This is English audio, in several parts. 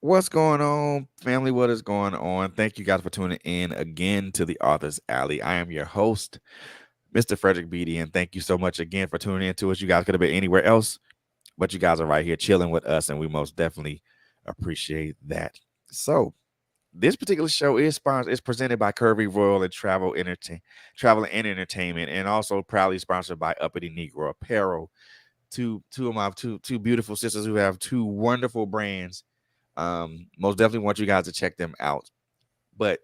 What's going on, family? What is going on? Thank you guys for tuning in again to the Author's Alley. I am your host, Mr. Frederick Beatty, and thank you so much again for tuning in to us. You guys could have been anywhere else, but you guys are right here chilling with us, and we most definitely appreciate that. So, this particular show is sponsored, is presented by Curvy Royal and Travel and Entertainment, and also proudly sponsored by Uppity Negro Apparel. Two of my two beautiful sisters who have two wonderful brands. Most definitely want you guys to check them out. But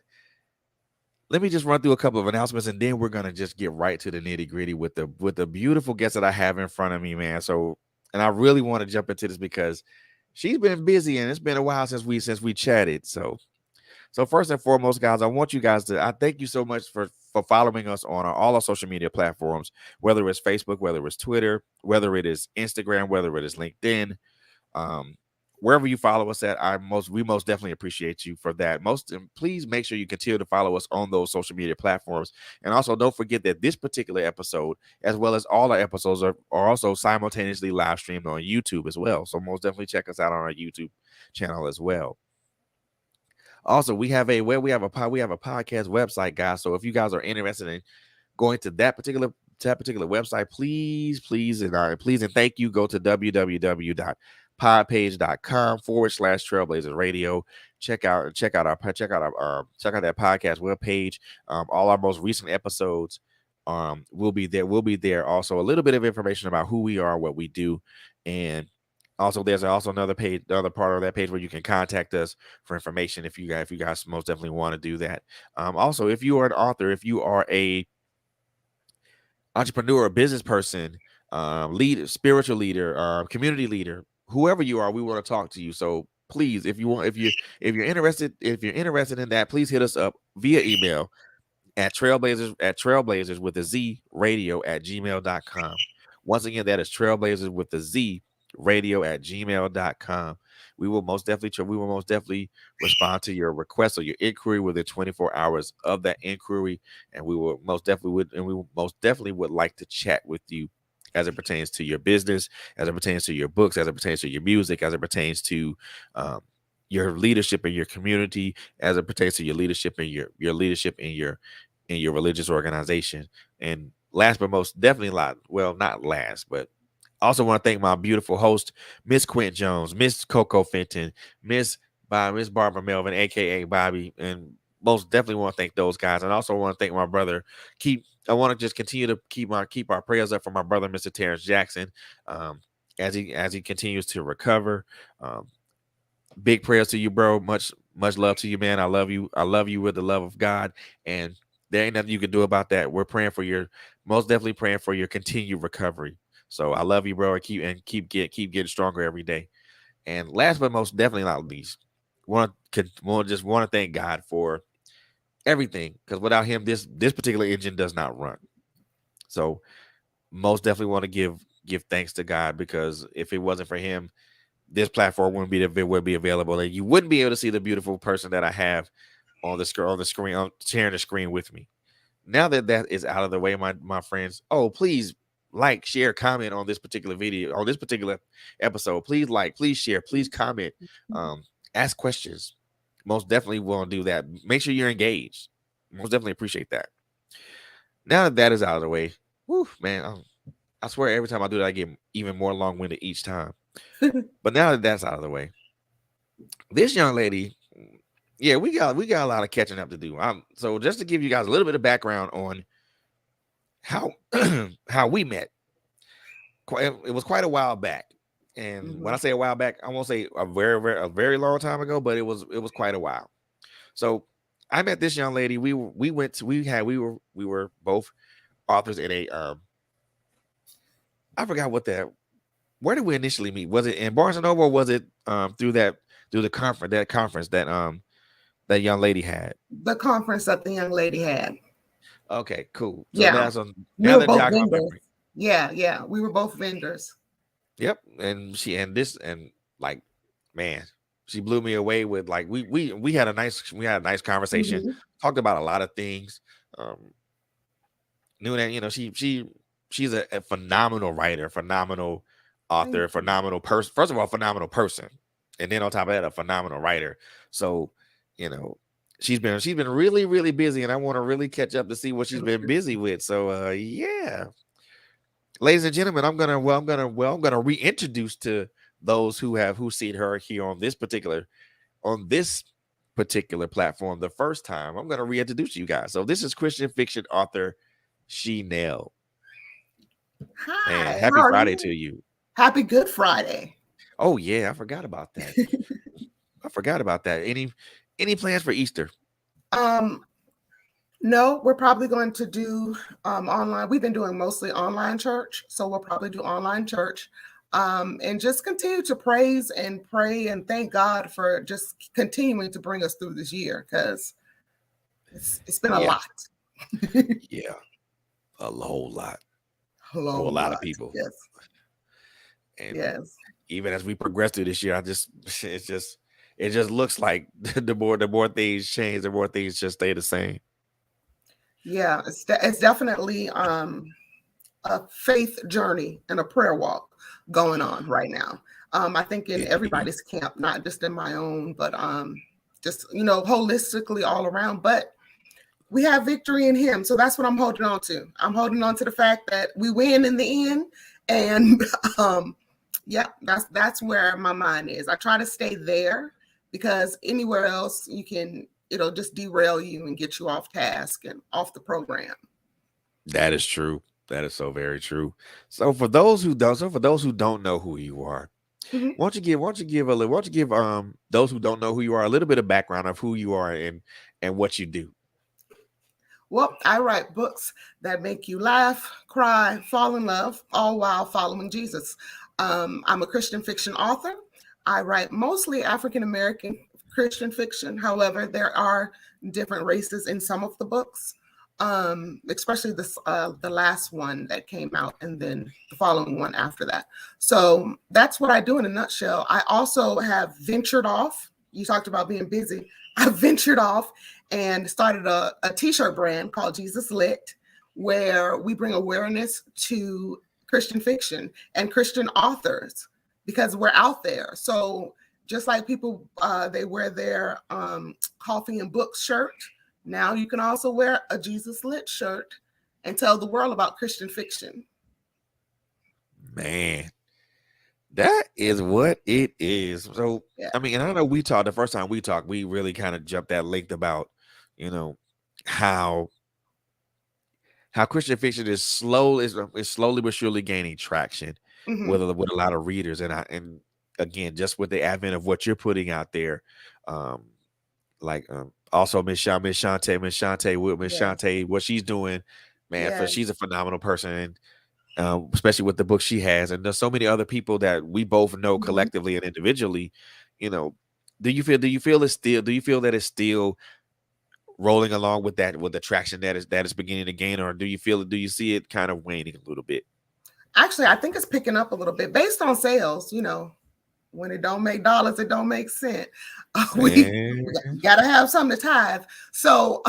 let me just run through a couple of announcements, and then we're gonna just get right to the nitty gritty with the beautiful guest that I have in front of me, man. So, and I really want to jump into this because she's been busy, and it's been a while since we chatted. So first and foremost, guys, I want you guys to I thank you so much for following us on all our social media platforms, whether it's Facebook, whether it's Twitter, whether it is Instagram, whether it is LinkedIn, um, wherever you follow us at. We most definitely appreciate you for that. Please make sure you continue to follow us on those social media platforms, and also don't forget that this particular episode, as well as all our episodes, are also simultaneously live streamed on YouTube as well. So most definitely check us out on our YouTube channel as well. Also, we have a podcast website, guys. So if you guys are interested in going to that particular website, please and thank you. Go to www.podpage.com/Trailblazers Radio. Check out that podcast webpage. All our most recent episodes will be there. Will be there. Also, a little bit of information about who we are, what we do, and also there's also another page, the other part of that page where you can contact us for information if you guys most definitely want to do that. Also, if you are an author, if you are a entrepreneur, business person, leader, spiritual leader, community leader, whoever you are, we want to talk to you. So please, if you're interested in that, please hit us up via email at trailblazers with a Z radio at gmail.com. Once again, that is trailblazers with the Z radio at gmail.com. We will most definitely respond to your request or your inquiry within 24 hours of that inquiry, and we most definitely would like to chat with you as it pertains to your business, as it pertains to your books, as it pertains to your music, as it pertains to um, your leadership in your community, as it pertains to your leadership in your religious organization. And last but most definitely not last, but I also want to thank my beautiful host, Miss Quint Jones, Miss Coco Fenton, Miss Barbara Melvin, aka Bobby, and most definitely want to thank those guys. And also want to thank my brother. I want to just continue to keep our prayers up for my brother, Mr. Terrence Jackson, um, as he continues to recover. Um, Big prayers to you, bro. Much love to you, man. I love you. I love you with the love of God, and there ain't nothing you can do about that. We're praying for your most definitely praying for your continued recovery. So I love you, bro. And keep getting stronger every day. And last but most definitely not least, want to thank God for everything, because without Him, this particular engine does not run. So most definitely want to give thanks to God, because if it wasn't for Him, this platform would be available, and you wouldn't be able to see the beautiful person that I have on sharing the screen with me. Now that that is out of the way, my friends, oh, please like, share, comment on this particular video, on this particular episode. Please like, please share, please comment, um, ask questions. Most definitely want to do that. Make sure you're engaged. Most definitely appreciate that. Now that that is out of the way, whew, man, I swear every time I do that, I get even more long-winded each time. But now that that's out of the way, this young lady, yeah, we got a lot of catching up to do. So just to give you guys a little bit of background on how how we met. It was quite a while back, and when I Mhm. say a while back, I won't say a very long time ago, but it was quite a while. So I met this young lady. We went to, we were both authors in a I forgot what that where did we initially meet? Was it in Barnes and Noble, or was it through the conference that young lady had? The conference that the young lady had. Okay, cool. So Yeah. that's on We now were that both jogging my vendors. memory. Yeah, yeah. We were both vendors. Yep. And she and this and like, man, she blew me away with, like, we had a nice conversation, Mhm. talked about a lot of things. Um, knew that, she's a phenomenal writer, phenomenal Thank author, you. phenomenal person. First of all, phenomenal person. and then on top of that, a phenomenal writer. So, you know, she's been really really busy, and I want to really catch up to see what she's been busy with. So, yeah, ladies and gentlemen, I'm gonna reintroduce to those who seen her here on this particular platform the first time. I'm gonna reintroduce you guys. So this is Christian fiction author She Nell. Man, Hi, how happy are Friday you? to you. Happy Good Friday. Oh yeah, I forgot about that. I forgot about that. Any plans for Easter? Um, no, we're probably going to do online. We've been doing mostly online church, so we'll probably do online church. And just continue to praise and pray and thank God for just continuing to bring us through this year because it's been a Yeah, lot. yeah, a whole lot A for a whole lot of lot. people. Yes. And Yes. even as we progress through this year, I just it just looks like the more things change, the more things just stay the same. Yeah. It's definitely a faith journey and a prayer walk going on right now. I think in Indeed. everybody's camp, not just in my own, but just holistically all around. But we have victory in Him, so that's what I'm holding on to. I'm holding on to the fact that we win in the end, and yeah, that's where my mind is. I try to stay there because anywhere else it'll just derail you and get you off task and off the program. That is true. That is so very true. So for those who don't know who you are, Mhm. why don't you give those who don't know who you are a little bit of background of who you are and what you do. Well, I write books that make you laugh, cry, fall in love, all while following Jesus. I'm a Christian fiction author. I write mostly African American Christian fiction. However, there are different races in some of the books, especially the last one that came out, and then the following one after that. So that's what I do in a nutshell. I also have ventured off. You talked about being busy. I ventured off and started a t-shirt brand called Jesus Lit, where we bring awareness to Christian fiction and Christian authors because we're out there. So just like people, they wear their coffee and books shirt. Now you can also wear a Jesus Lit shirt and tell the world about Christian fiction. Man, that is what it is. So Yeah. I mean, and I know we talked the first time we talked, we really kind of jumped that length about, you know, how Christian fiction is slowly but surely gaining traction Hmm. with a lot of readers, and again, just with the advent of what you're putting out there, um, also Miss Shantae, with Miss Yes. Shantae, what she's doing, man, for Yes. she's a phenomenal person, and especially with the book she has, and there's so many other people that we both know Mhm. collectively and individually. You know, do you feel that it's still rolling along with the traction that is beginning to gain, or do you see it kind of waning a little bit? Actually, I think it's picking up a little bit based on sales. When it don't make dollars, it don't make cent. Man, We got to have something to tithe. So,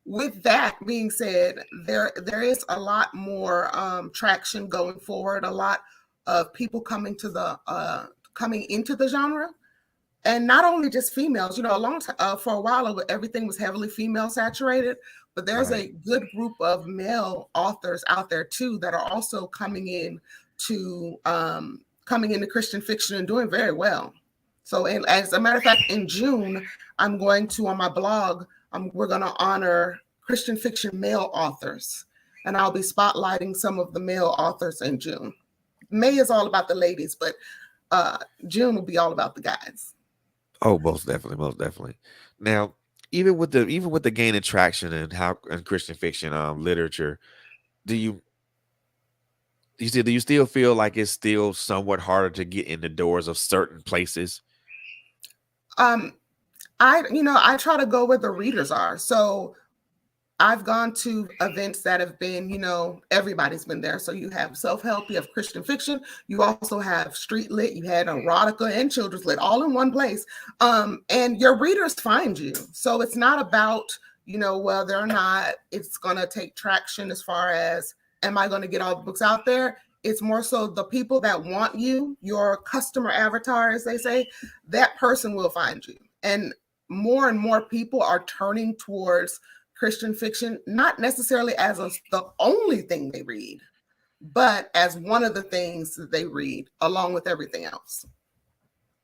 with that being said, there is a lot more traction going forward. A lot of people coming into the genre, and not only just females. A long time for a while, everything was heavily female saturated, but there's right. a good group of male authors out there too that are also coming into Christian fiction and doing very well. So, as a matter of fact, in June, I'm going to on my blog. We're going to honor Christian fiction male authors, and I'll be spotlighting some of the male authors in June. May is all about the ladies, but uh, June will be all about the guys. Oh, most definitely, most definitely. Now, even with the gain of traction and how in Christian fiction literature, do do you still feel like it's still somewhat harder to get in the doors of certain places? Um, I try to go where the readers are. So I've gone to events that have been, everybody's been there. So you have self-help, you have Christian fiction, you also have street lit, you had erotica and children's lit all in one place. And your readers find you. So it's not about, whether or not it's gonna take traction as far as am I gonna get all the books out there? It's more so the people that want you, your customer avatar, as they say, that person will find you. And more people are turning towards Christian fiction, not necessarily as the only thing they read, but as one of the things that they read along with everything else.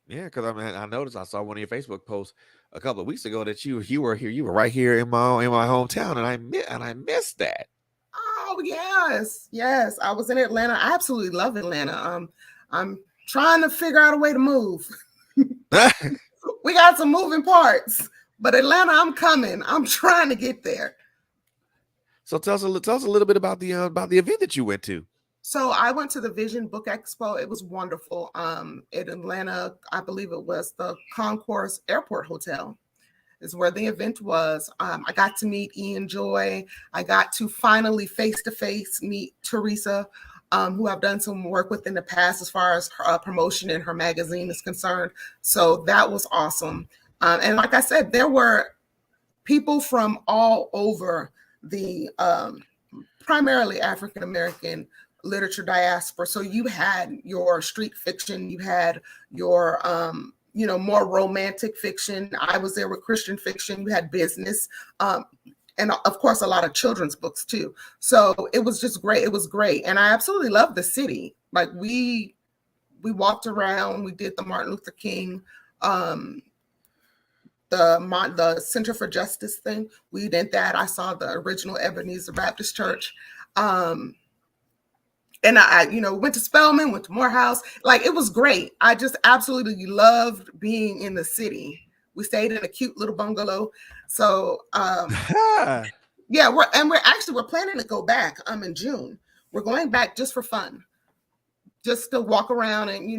Yeah, because I mean, I noticed I saw one of your Facebook posts a couple of weeks ago that you were here, you were right here in my hometown, and I missed that. Oh yes, yes. I was in Atlanta. I absolutely love Atlanta. I'm trying to figure out a way to move. We got some moving parts, but Atlanta, I'm coming. I'm trying to get there. So tell us a little bit about the event that you went to. So I went to the Vision Book Expo. It was wonderful. In Atlanta, I believe it was the Concourse Airport Hotel is where the event was. I got to meet Ian Joy. I got to face meet Teresa, who I've done some work with in the past as far as her, promotion in her magazine is concerned. So that was awesome. And like I said, there were people from all over the primarily African American literature diaspora. So you had your street fiction, you had your more romantic fiction. I was there with Christian fiction. You had business, and of course a lot of children's books too. So it was just great. It was great, and I absolutely loved the city. Like we walked around. We did the Martin Luther King. The Center for Justice thing. We did that. I saw the original Ebenezer Baptist Church. Um, and went to Spelman, went to Morehouse. Like it was great. I just absolutely loved being in the city. We stayed in a cute little bungalow. So yeah, we're planning to go back in June. We're going back just for fun. Just to walk around and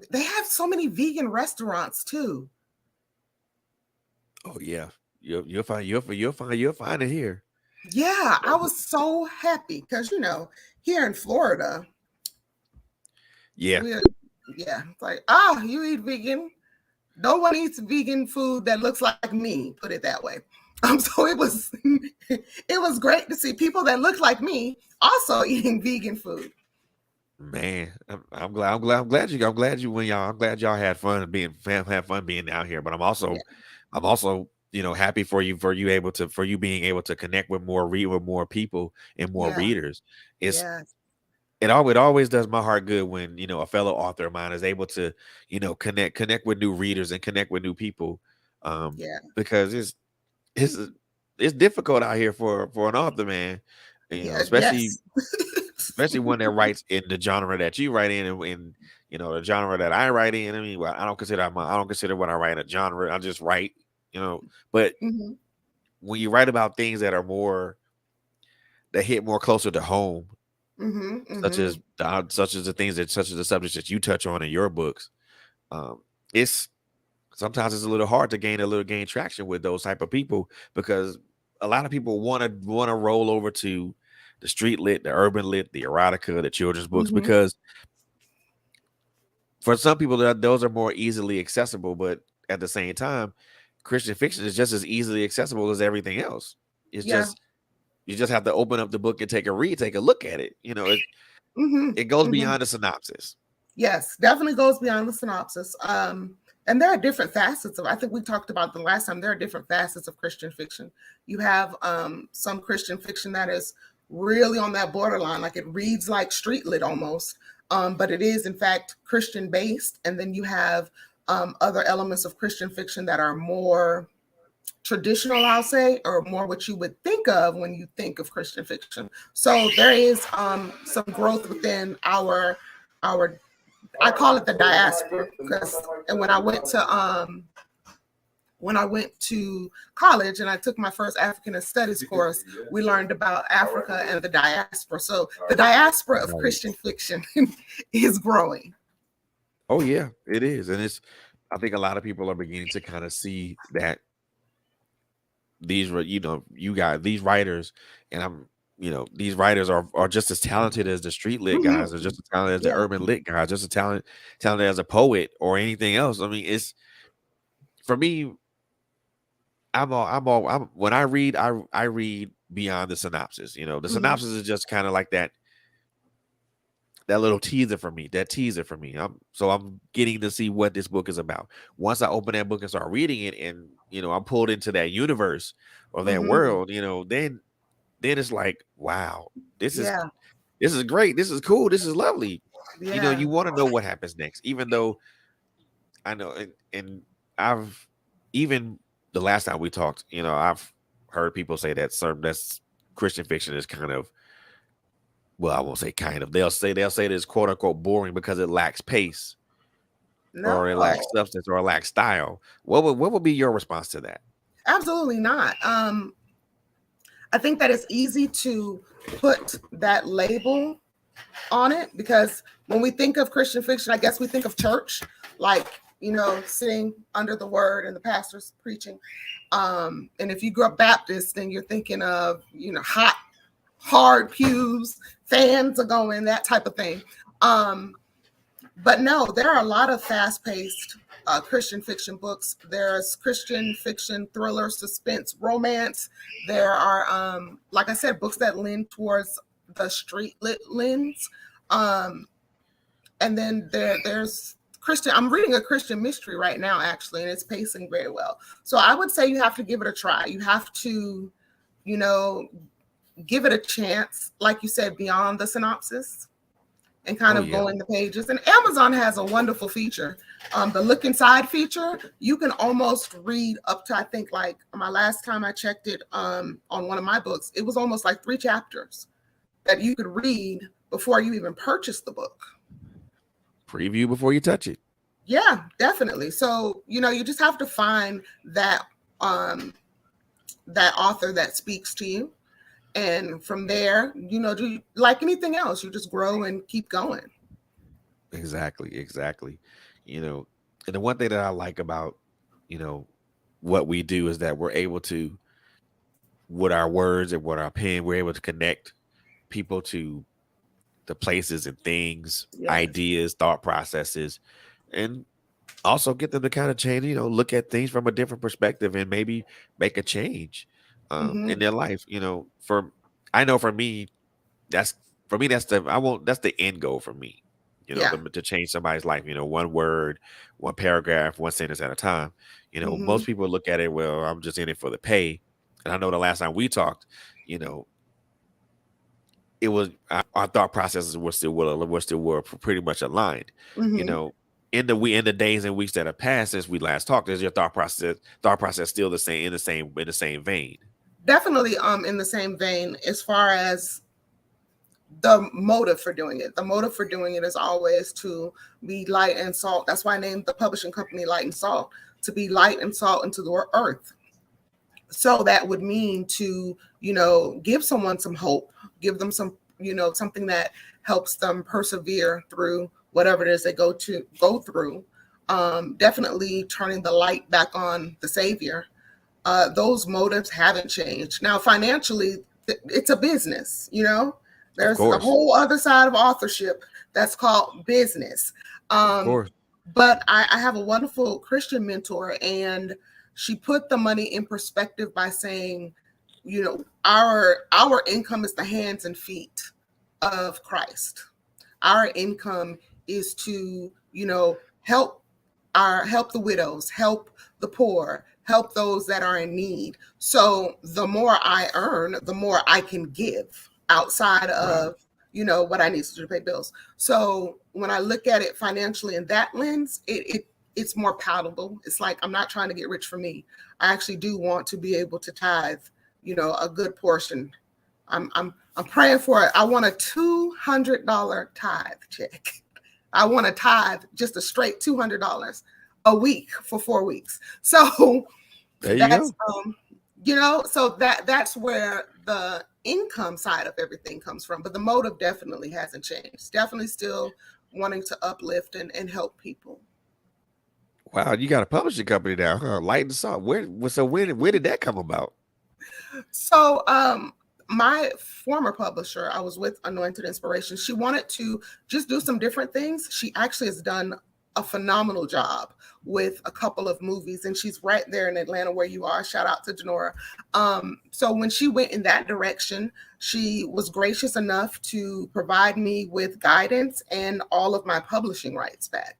they have so many vegan restaurants too. Oh yeah, you'll find it here. Yeah, I was so happy because here in Florida, Yeah, we're it's like you eat vegan. No one eats vegan food that looks like me. Put it that way. So it was it was great to see people that look like me also eating vegan food. man, I'm glad y'all had fun had fun being down here. But Yeah, I'm also happy for you being able to connect with more people and more yeah, readers. It's yeah, it always does my heart good when a fellow author of mine is able to connect with new readers and connect with new people, yeah, because it's it's difficult out here for an author, man. yeah. Especially Yes. one that writes in the genre that you write in, and the genre that I write in. I mean, well, I don't consider what I write a genre. I just write, but Hmm. when you write about things that hit more closer to home, Hmm. such Hmm. as such as the subjects that you touch on in your books, um, it's sometimes it's a little hard to gain traction with those type of people, because a lot of people want to roll over to the street lit, the urban lit, the erotica, the children's books, Hmm. because for some people those are more easily accessible. But at the same time, Christian fiction is just as easily accessible as everything else. It's Yeah. just you just have to open up the book and take a look at it. Hmm. It goes Hmm. beyond the synopsis. Yes, definitely goes beyond the synopsis. And there are different facets of. I think we talked about the last time. There are different facets of Christian fiction. You have some Christian fiction that is really on that borderline, like it reads like street lit almost, but it is in fact Christian based. And then you have other elements of Christian fiction that are more traditional, I'll say, or more what you would think of when you think of Christian fiction. So there is some growth within our I call it the diaspora because and when I went to college and I took my first African studies course, we learned about Africa and the diaspora. So the diaspora of Right. Christian fiction is growing. Oh yeah, it is, and it's. I think a lot of people are beginning to kind of see that you guys, these writers, and these writers are just as talented as the street lit Mhm. guys, or just as talented as the Yeah. urban lit guys, just as talented as a poet or anything else. I mean, it's for me. I'm when I read beyond the synopsis. The Hmm. synopsis is just kind of like that. that little teaser for me, that teaser for me. I'm getting to see what this book is about. Once I open that book and start reading it, and I'm pulled into that universe or that Mm-hmm. world, then it's like, wow, this is Yeah. this is great, this is cool, this is lovely. Yeah. You want to know what happens next, even though I know, and I've even the last time we talked, I've heard people say that certain that's Christian fiction is kind of, well, I won't say kind of. They'll say that it's quote unquote boring because it lacks pace or it lacks No, substance or it lacks style. What would be your response to that? absolutely not. I think that it's easy to put that label on it because when we think of Christian fiction, I guess we think of church, like, sitting under the word and the pastor's preaching. And if you grew up Baptist, then you're thinking of, hot, hard pews, fans are going, that type of thing. But no, there are a lot of fast paced Christian fiction books. There's Christian fiction, thriller, suspense, romance. There are, like I said, books that lean towards the street lit lens. Um, and then there's Christian. I'm reading a Christian mystery right now, actually, and it's pacing very well. So I would say you have to give it a try. You have to, you know, give it a chance, like you said, beyond the synopsis and kind Oh of yeah, go in the pages. And Amazon has a wonderful feature. The look inside feature, you can almost read up to, I think, like my last time I checked it on one of my books, it was almost like 3 chapters that you could read before you even purchase the book. preview before you touch it. Yeah, definitely. So, you just have to find um that author that speaks to you. And from there, do like anything else, you just grow and keep going. Exactly, exactly. You know, and the one thing that I like about, you know, what we do is that we're able to, with our words and with our pen, we're able to connect people to the places and things, Yes. ideas, thought processes, and also get them to kind of change, look at things from a different perspective and maybe make a change in Hmm. their life. I know for me, that's that's the end goal for me. Yeah. To change somebody's life. One word, one paragraph, one sentence at a time. Hmm. Most people look at it, well, I'm just in it for the pay. And I know the last time we talked, you know, it was our thought processes were pretty much aligned. You Hmm. know, in the days and weeks that have passed since we last talked, is your thought process still the same, in the same vein? Definitely in the same vein as far as the motive for doing it. The motive for doing it is always to be light and salt. That's why I named the publishing company Light and Salt, to be light and salt into the earth. So that would mean to, give someone some hope, give them some, something that helps them persevere through whatever it is they go through. Definitely turning the light back on the Savior. Those motives haven't changed. Now, financially, it's a business, Of there's the course, whole other side of authorship that's called business. of Um, course. but I have a wonderful Christian mentor, and she put the money in perspective by saying, our income is the hands and feet of Christ. Our income is to, help the widows, help the poor, help those that are in need. So the more I earn, the more I can give outside Right. of, what I need to do to pay bills. So when I look at it financially in that lens, it's more palatable. It's like I'm not trying to get rich for me. I actually do want to be able to tithe, a good portion. I'm praying for it. I want a $200 tithe check. I want to tithe just a straight $200 a week for 4 weeks. So There you that's go. so that's where the income side of everything comes from. But the motive definitely hasn't changed. Definitely still wanting to uplift and help people. Wow, you got a publishing company now, huh? Light and Salt. Where did that come about? So my former publisher, I was with Anointed Inspiration, she wanted to just do some different things. She actually has done a phenomenal job with a couple of movies, and she's right there in Atlanta where you are. Shout out to Denora. So when she went in that direction, she was gracious enough to provide me with guidance and all of my publishing rights back.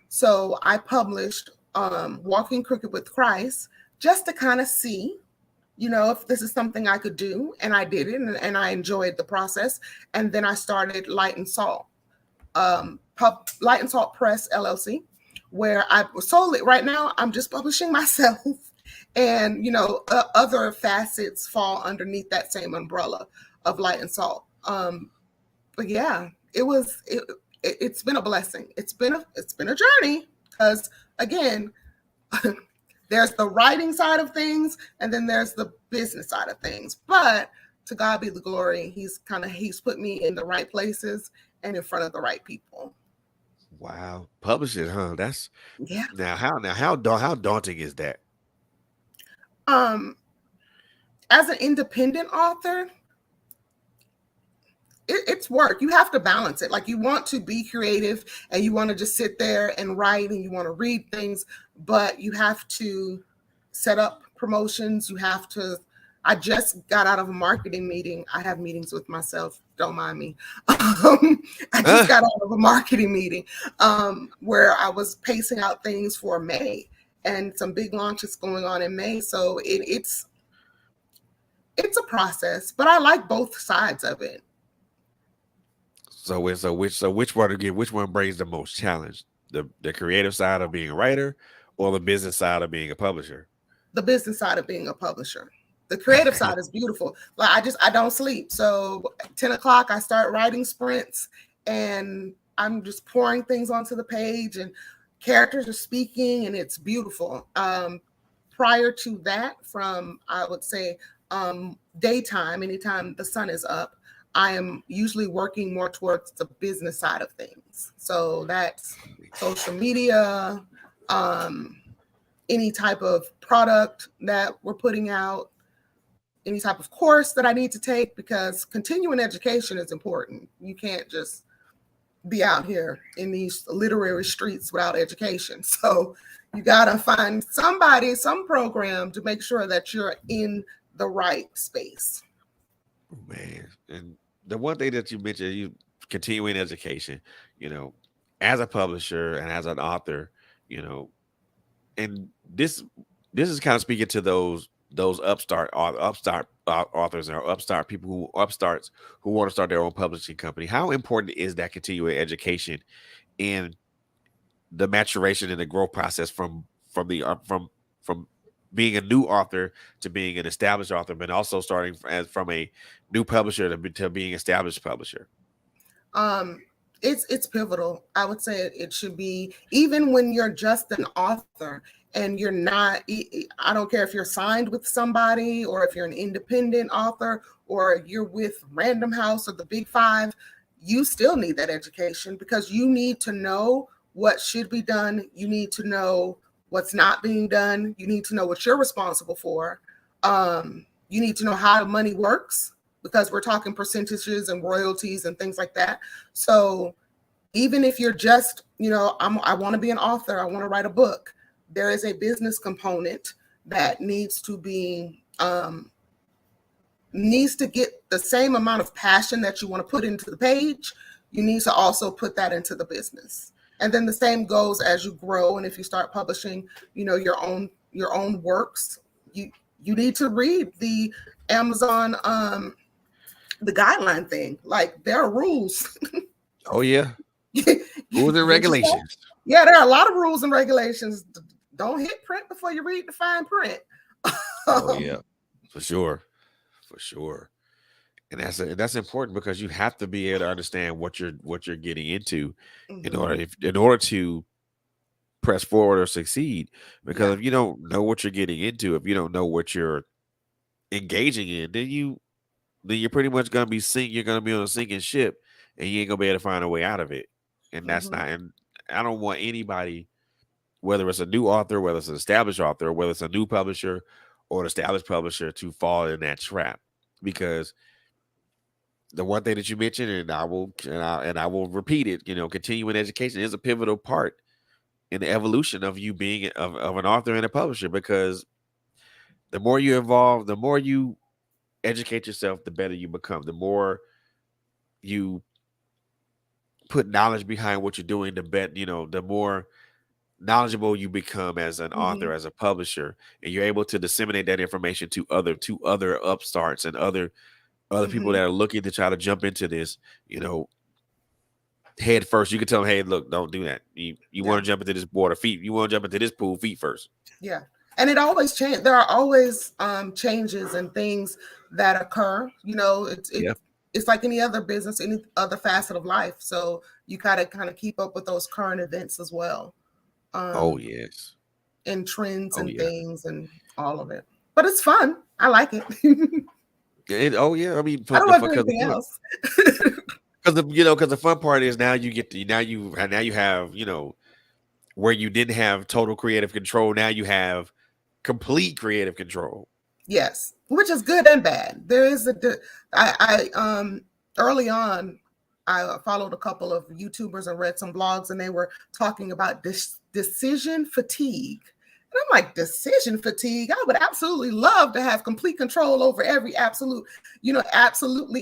So I published Walking Crooked with Christ just to kind of see, if this is something I could do. And I did it, and I enjoyed the process. And then I started Light and Salt, Light and Salt Press LLC, where I solely, right now, I'm just publishing myself. And, other facets fall underneath that same umbrella of Light and Salt. But yeah, it's been a blessing. It's been a journey, because again, there's the writing side of things, and then there's the business side of things. But to God be the glory. He's put me in the right places and in front of the right people. Wow, publishing, huh? That's Yeah. how daunting is that? Um, as an independent author, it's work. You have to balance it. Like, you want to be creative and you want to just sit there and write and you want to read things, but you have to set up promotions. I just got out of a marketing meeting. I have meetings with myself. Don't mind me. I just got out of a marketing meeting where I was pacing out things for May, and some big launches going on in May. So it's a process, but I like both sides of it. Which one again? Which one brings the most challenge? The creative side of being a writer, or the business side of being a publisher? The business side of being a publisher. The creative side is beautiful. Like, I don't sleep. So 10 o'clock, I start writing sprints, and I'm just pouring things onto the page, and characters are speaking, and it's beautiful. Prior to that, from, I would say, daytime, anytime the sun is up, I am usually working more towards the business side of things. So that's social media, any type of product that we're putting out, any type of course that I need to take, because continuing education is important. You can't just be out here in these literary streets without education. So you got to find some program to make sure that you're in the right space. Man, and the one thing that you mentioned, you continuing education, as a publisher and as an author, you know, and this is kind of speaking to those upstart authors, or upstarts who want to start their own publishing company. How important is that continuing education and the maturation and the growth process from being a new author to being an established author, but also starting from a new publisher to being established publisher? Um, it's pivotal. I would say it should be, even when you're just an author and you're not. I don't care if you're signed with somebody, or if you're an independent author, or you're with Random House or the Big Five. You still need that education, because you need to know what should be done. You need to know what's not being done. You need to know what you're responsible for. You need to know how the money works, because we're talking percentages and royalties and things like that. So even if you're just, I want to be an author, I want to write a book, there is a business component that needs to get the same amount of passion that you want to put into the page. You need to also put that into the business. And then the same goes as you grow. And if you start publishing, your own works, you need to read the Amazon, the guideline thing. Like, there are rules. Oh yeah. Rules and regulations. Yeah, there are a lot of rules and regulations. Don't hit print before you read the fine print. Oh yeah, for sure. And that's important, because you have to be able to understand what you're getting into in order to press forward or succeed. Because if you don't know what you're getting into, if you don't know what you're engaging in, then you're pretty much gonna be you're gonna be on a sinking ship, and you ain't gonna be able to find a way out of it. And that's not. And I don't want anybody, whether it's a new author, whether it's an established author, whether it's a new publisher or an established publisher, to fall in that trap. Because the one thing that you mentioned, and I will repeat it, continuing education is a pivotal part in the evolution of you being of an author and a publisher, because the more you evolve, the more you educate yourself, the better you become. The more you put knowledge behind what you're doing, the better, the more knowledgeable you become as an author, Mm-hmm. as a publisher, and you're able to disseminate that information to other upstarts and other people Mm-hmm. that are looking to try to jump into this, you know, head first. You can tell them, hey, look, don't do that. You Yeah. want to jump into this water, feet. You want to jump into this pool, feet first. Yeah. And it always change. There are always changes and things that occur. Yeah. It's like any other business, any other facet of life. So you gotta kind of keep up with those current events as well, Oh um, yes. and trends Oh and yeah. things and all of it. But it's fun. I like it. Oh yeah. I mean, I for don't the want to do because the anything fun, else. because the fun part is now you get to now you have where you didn't have total creative control. Now you have complete creative control. Yes, which is good and bad. There is I early on, I followed a couple of YouTubers and read some blogs, and they were talking about decision fatigue. And I'm like, decision fatigue? I would absolutely love to have complete control over absolutely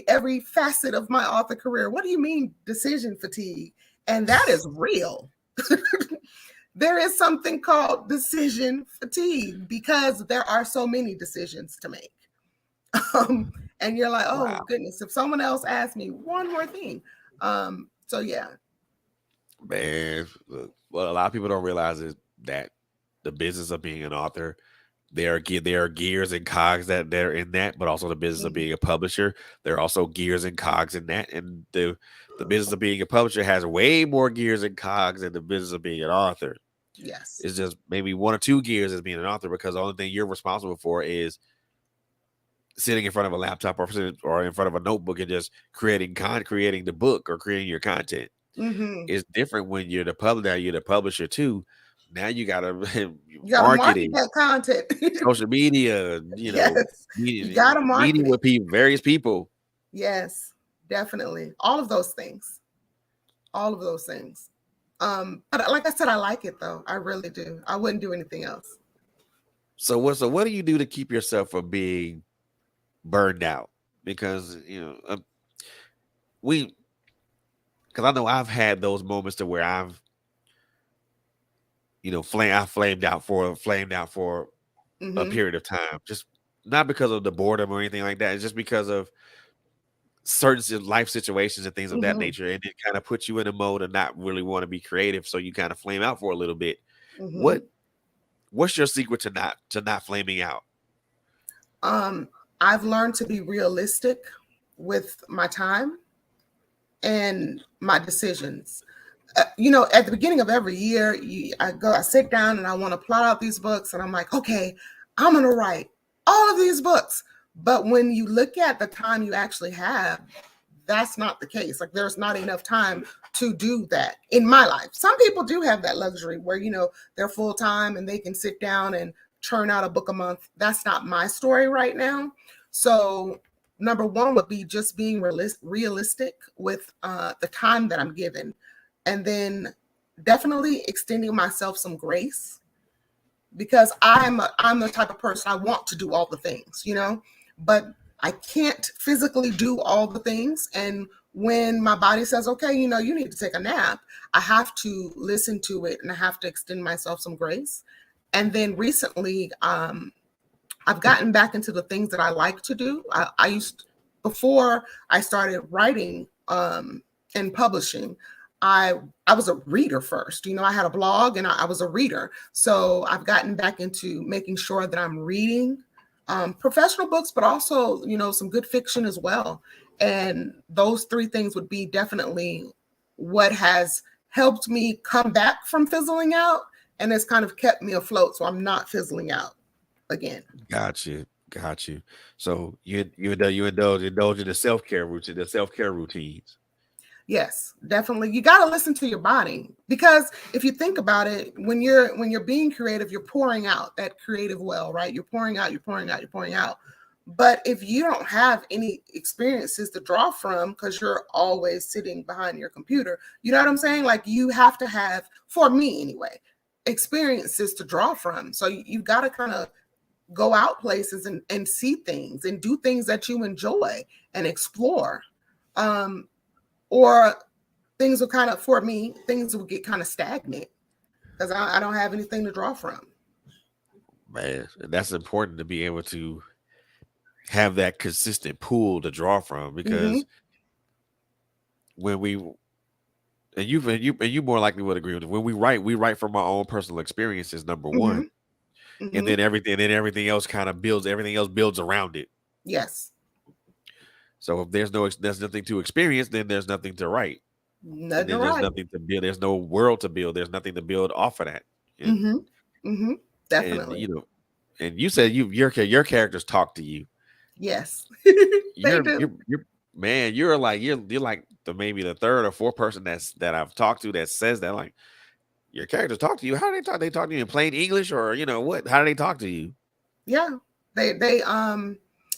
every facet of my author career. What do you mean decision fatigue? And that is real. There is something called decision fatigue because there are so many decisions to make. And you're like, oh Wow, goodness, if someone else asked me one more thing. So yeah. man. Look, what a lot of people don't realize is that the business of being an author, there are gears and cogs that they're in that, but also the business of Mhm. being a publisher, there are also gears and cogs in that, and the business of being a publisher has way more gears and cogs than the business of being an author. Yes. It's just maybe one or two gears as being an author, because the only thing you're responsible for is sitting in front of a laptop or in front of a notebook and just creating the book or creating your content. Hmm. It's different when you're the publisher. Now you're the publisher too. Now you gotta You got to market marketing, that content. social media, Yes. You got to meeting market it. with people, various people. Yes, definitely. All of those things. All of those things. But like I said, I like it though. I really do. I wouldn't do anything else. So what do you do to keep yourself from being burned out? Because we because I know I've had those moments to where I've flamed out for a Hmm. period of time, just not because of the boredom or anything like that. It's just because of life situations and things of that Hmm. nature, and it kind of puts you in a mode of not really want to be creative, so you kind of flame out for a little bit. Hmm. what what's your secret to not flaming out? Um, I've learned to be realistic with my time and my decisions. At the beginning of every year, I sit down and I want to plot out these books, and I'm like, okay, I'm going to write all of these books. But when you look at the time you actually have, that's not the case. Like, there's not enough time to do that in my life. Some people do have that luxury where, they're full time and they can sit down and churn out a book a month. That's not my story right now. So, number one would be just being realistic with the time that I'm given. And then definitely extending myself some grace, because I'm the type of person, I want to do all the things, but I can't physically do all the things. And when my body says, okay, you need to take a nap, I have to listen to it and I have to extend myself some grace. And then recently, I've gotten back into the things that I like to do. I used Before I started writing and publishing, I I was a reader first. I had a blog and I was a reader. So I've gotten back into making sure that I'm reading professional books, but also some good fiction as well. And those three things would be definitely what has helped me come back from fizzling out, and it's kind of kept me afloat, so I'm not fizzling out again. Got you. So you indulge in the self-care routines. Yes, definitely. You got to listen to your body, because if you think about it, when you're being creative, you're pouring out that creative well, right? You're pouring out, you're pouring out, you're pouring out. But if you don't have any experiences to draw from because you're always sitting behind your computer, you know what I'm saying? Like, you have to have, for me anyway, experiences to draw from. So you got to kind of go out places and see things and do things that you enjoy and explore. Um, or things will kind of, for me, things will get kind of stagnant because I don't have anything to draw from. Man, that's important to be able to have that consistent pool to draw from, Mm-hmm. because when we and you more likely would agree with it. When we write from our own personal experiences, number Mm-hmm. one, and Mm-hmm. then everything else kind of builds. Everything else builds around it. Yes. So if there's nothing to experience, then there's nothing to write, and Nothing to then there's write. nothing to build. There's no world to build. There's nothing to build off of that. And Mm-hmm. Mm-hmm. and Definitely. you know, and you said your characters talk to you. Yes. They You're do. you're you're man. You're like the maybe the third or fourth person that I've talked to that says that, like, your characters talk to you. How do they talk? They talk to you in plain English, or what? How do they talk to you? Yeah. They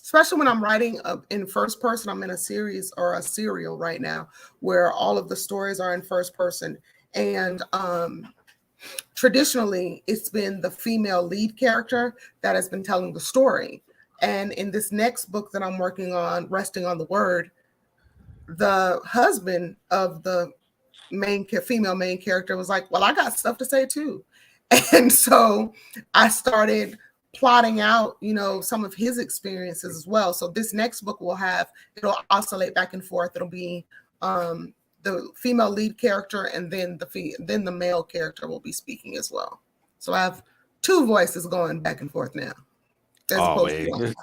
especially when I'm writing in first person. I'm in a series or a serial right now where all of the stories are in first person, and traditionally it's been the female lead character that has been telling the story. And in this next book that I'm working on, Resting on the Word, the husband of the female main character was like, well, I got stuff to say too. And so I started plotting out, some of his experiences as well. So this next book it'll oscillate back and forth. It'll be the female lead character, and then the male character will be speaking as well. So I have two voices going back and forth now, as Oh opposed to man,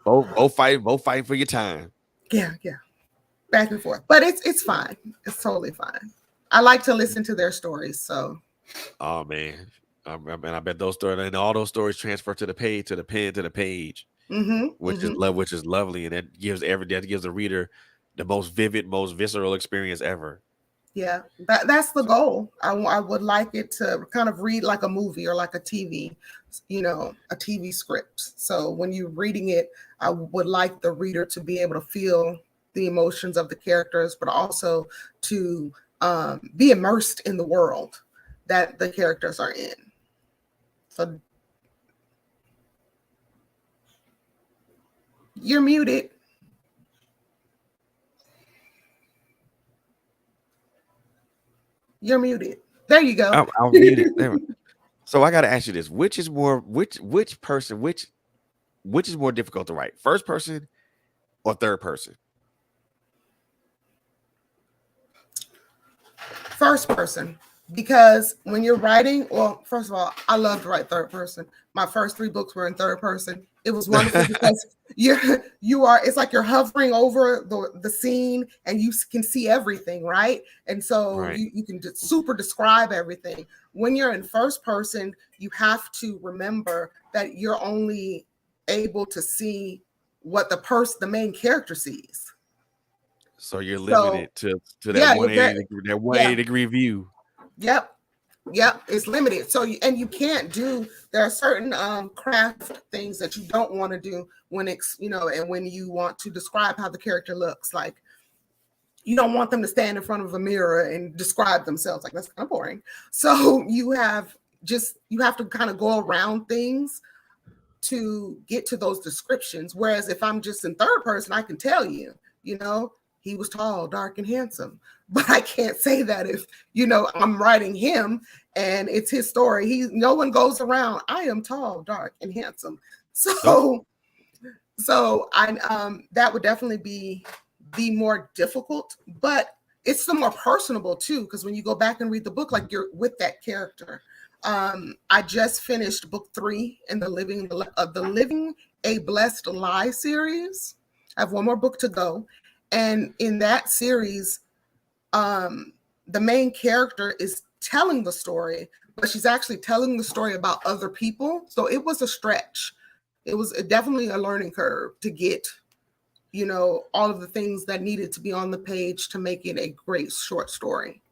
one. both fighting for your time. Yeah, yeah, back and forth. But it's fine. It's totally fine. I like to listen to their stories. So Oh man, and I bet those stories and all those stories transfer to the page, to the pen, to the page, mm-hmm, which is mm-hmm. which is lovely, and that gives the reader the most vivid, most visceral experience ever. Yeah, that's the So, goal. I would like it to kind of read like a movie or like a TV, a TV script. So when you're reading it, I would like the reader to be able to feel the emotions of the characters, but also to be immersed in the world that the characters are in. So you're muted. You're muted. There you go. I was muted. There. So I got to ask you this: which is more difficult to write, first person or third person? First person, because when you're writing, well, first of all, I love to write third person. My first three books were in third person. It was wonderful because it's like you're hovering over the scene and you can see everything, right? And so Right. you can just super describe everything. When you're in first person, you have to remember that you're only able to see what the main character sees. So you're So limited to that yeah, you're 180 very degree, that yeah. 180-degree view. Yep. Yep, it's limited. So you can't do. There are certain craft things that you don't want to do when and when you want to describe how the character looks. Like you don't want them to stand in front of a mirror and describe themselves. Like that's kind of boring. So you have to kind of go around things to get to those descriptions. Whereas if I'm just in third person, I can tell you, he was tall, dark, and handsome. But I can't say that if, I'm writing him and it's his story. No one goes around, I am tall, dark, and handsome. Nope. So I that would definitely be the more difficult, but it's the more personable too, because when you go back and read the book, like you're with that character. I just finished book 3 in the Living a Blessed Lie series. I have one more book to go. And in that series, the main character is telling the story, but she's actually telling the story about other people. So it was a stretch. It was definitely a learning curve to get, all of the things that needed to be on the page to make it a great short story.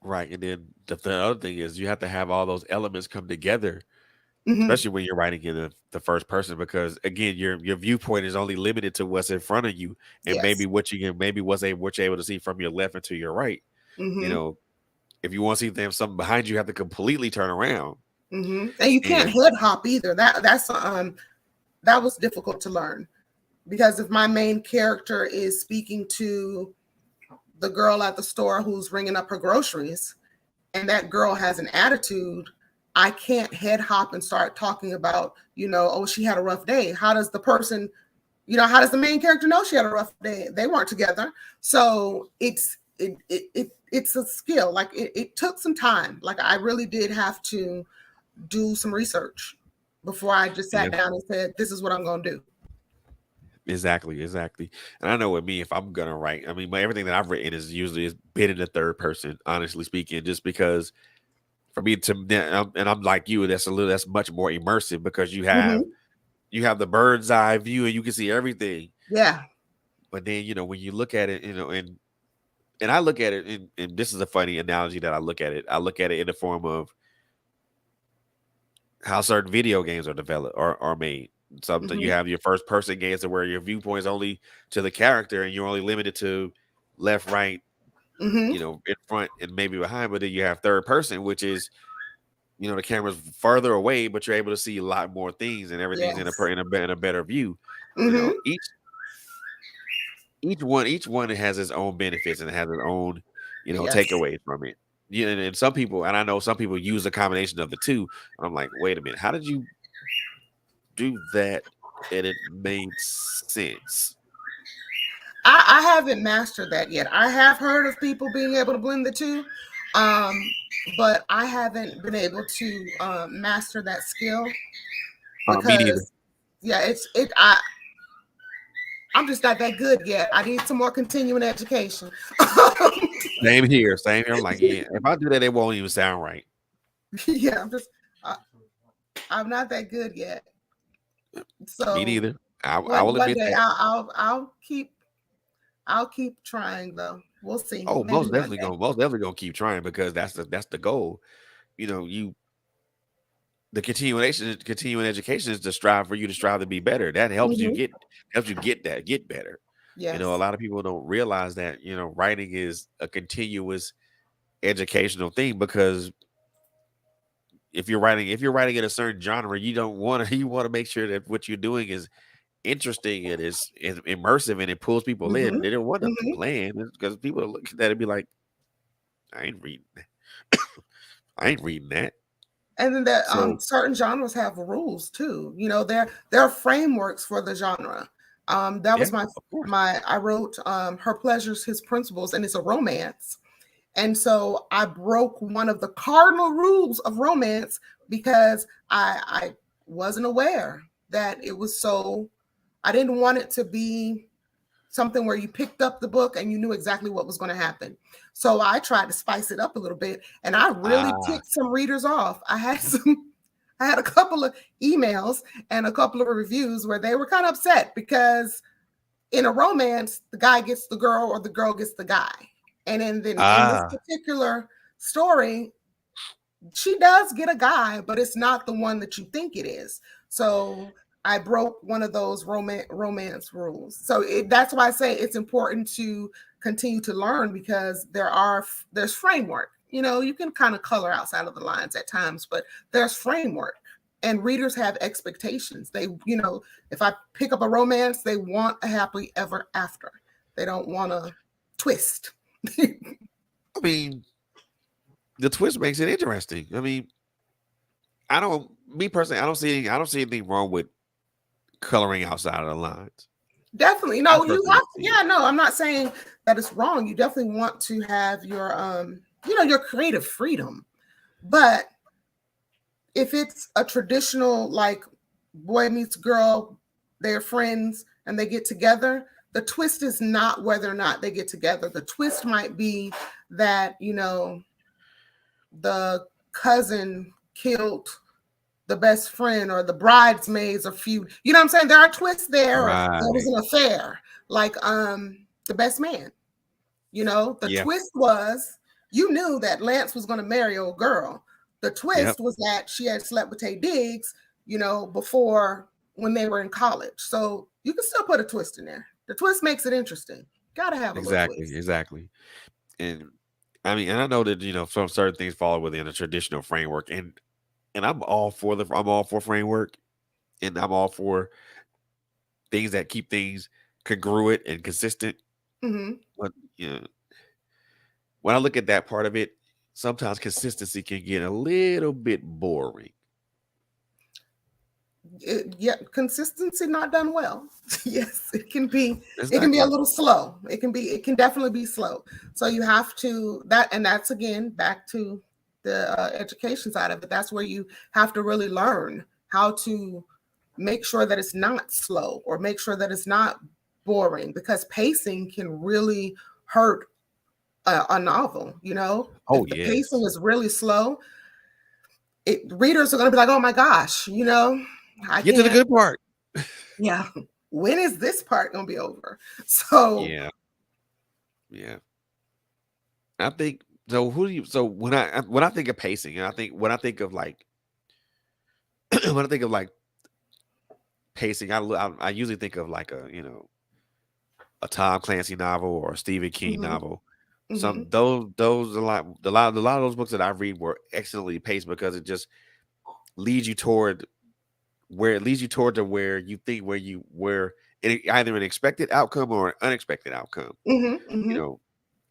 Right. And then the other thing is you have to have all those elements come together, Mm-hmm. especially when you're writing in the first person, because again, your viewpoint is only limited to what's in front of you, and Yes. maybe what you're able to see from your left and to your right. You Mm-hmm. know, If you want to see them something behind you, you have to completely turn around. And you can't And head hop either. That was difficult to learn, because if my main character is speaking to the girl at the store who's ringing up her groceries, and that girl has an attitude, I can't head hop and start talking about, oh, she had a rough day. How does the person, how does the main character know she had a rough day? They weren't together. So it's a skill. Like it took some time. Like I really did have to do some research before I just yeah, sat down and said, this is what I'm going to do. exactly, exactly. And I know with me, if I'm gonna write, I mean, everything that I've written is been in the third person, honestly speaking, just because for me to, and I'm like you, that's much more immersive because Mm-hmm. you have the bird's eye view and you can see everything. Yeah. But then when you look at it, and I look at it, and this is a funny analogy that I look at it. I look at it in the form of how certain video games are developed or are made. Something you Mm-hmm. have your first person games to where your viewpoint is only to the character and you're only limited to left, right, Mm-hmm. in front and maybe behind. But then you have third person, which is the camera's further away, but you're able to see a lot more things and everything's Yes. in a better view. Mm-hmm. Each one has its own benefits and it has its own Yes. takeaways from it. And some people, and I know some people use a combination of the two. And I'm like, wait a minute, how did you do that? And it made sense. I haven't mastered that yet. I have heard of people being able to blend the two, um, but I haven't been able to master that skill Me neither. because, yeah, I'm just not that good yet. I need some more continuing education. Same here. Same here. I'm like, yeah, if I do that, it won't even sound right. Yeah, I, I'm not that good yet. Me So neither. I one will one admit day that. I'll keep trying though. We'll see. Oh, Maybe one day. most definitely gonna keep trying because that's the goal. You the continuing education is to strive for you to strive to be better. That Hmm. helps you get better. A Yes. lot of people don't realize that writing is a continuous educational thing because if you're writing in a certain genre, you don't want to you want to make sure that what you're doing is interesting and is immersive and it pulls people in. Hmm. They don't want nothing Hmm. bland because people look at that and be like, I ain't reading that. I ain't reading that. And then that So certain genres have rules too. There are frameworks for the genre. That yeah, was of course. my I wrote Her Pleasures, His Principles, and it's a romance. And so I broke one of the cardinal rules of romance because I wasn't aware that it was so. I didn't want it to be something where you picked up the book and you knew exactly what was going to happen. So I tried to spice it up a little bit, and I really Ah, ticked some readers off. I had a couple of emails and a couple of reviews where they were kind of upset because in a romance, the guy gets the girl or the girl gets the guy. And then in this ah, particular story, she does get a guy, but it's not the one that you think it is. So I broke one of those romance rules. So that's why I say it's important to continue to learn because there's framework. You can kind of color outside of the lines at times, but there's framework. And readers have expectations. If I pick up a romance, they want a happily ever after. They don't want a twist. I mean, the twist makes it interesting. I mean, I don't me personally, I don't see anything wrong with coloring outside of the lines. Definitely. I No, you personally have don't see it. yeah, no, I'm not saying that it's wrong. You definitely want to have your creative freedom. But if it's a traditional like boy meets girl, they're friends and they get together, the twist is not whether or not they get together. The twist might be that, the cousin killed the best friend or the bridesmaids are feud. You know what I'm saying? There are twists there, or there was Right. an affair, like the best man. The Yeah. twist was you knew that Lance was gonna marry old girl. The Yep. twist was that she had slept with Tay Diggs, before when they were in college. So you can still put a twist in there. The twist makes it interesting. Gotta have a little Exactly. twist. Exactly. And I mean, and I know that some certain things fall within a traditional framework, and I'm all for framework, and I'm all for things that keep things congruent and consistent. Hmm. But when I look at that part of it, sometimes consistency can get a little bit boring. Yeah, consistency not done well. Yes, it can be. It can be a Exactly. little slow. It can be. It can definitely be slow. So you have to that, and that's again back to the education side of it. That's where you have to really learn how to make sure that it's not slow or make sure that it's not boring, because pacing can really hurt a novel. Oh If the pacing yes. is really slow, readers are going to be like, "Oh my gosh, I Get to the can't." good part. Yeah. When is this part gonna be over? So, Yeah. Yeah. I think so. Who do you? So when I think of pacing, and when I think of like when I think of like pacing, I usually think of like a Tom Clancy novel or a Stephen King mhm, novel. mhm, Those a lot of those books that I read were excellently paced because it just leads you toward where it leads you toward to where you think where either an expected outcome or an unexpected outcome. mhm, You mhm. know,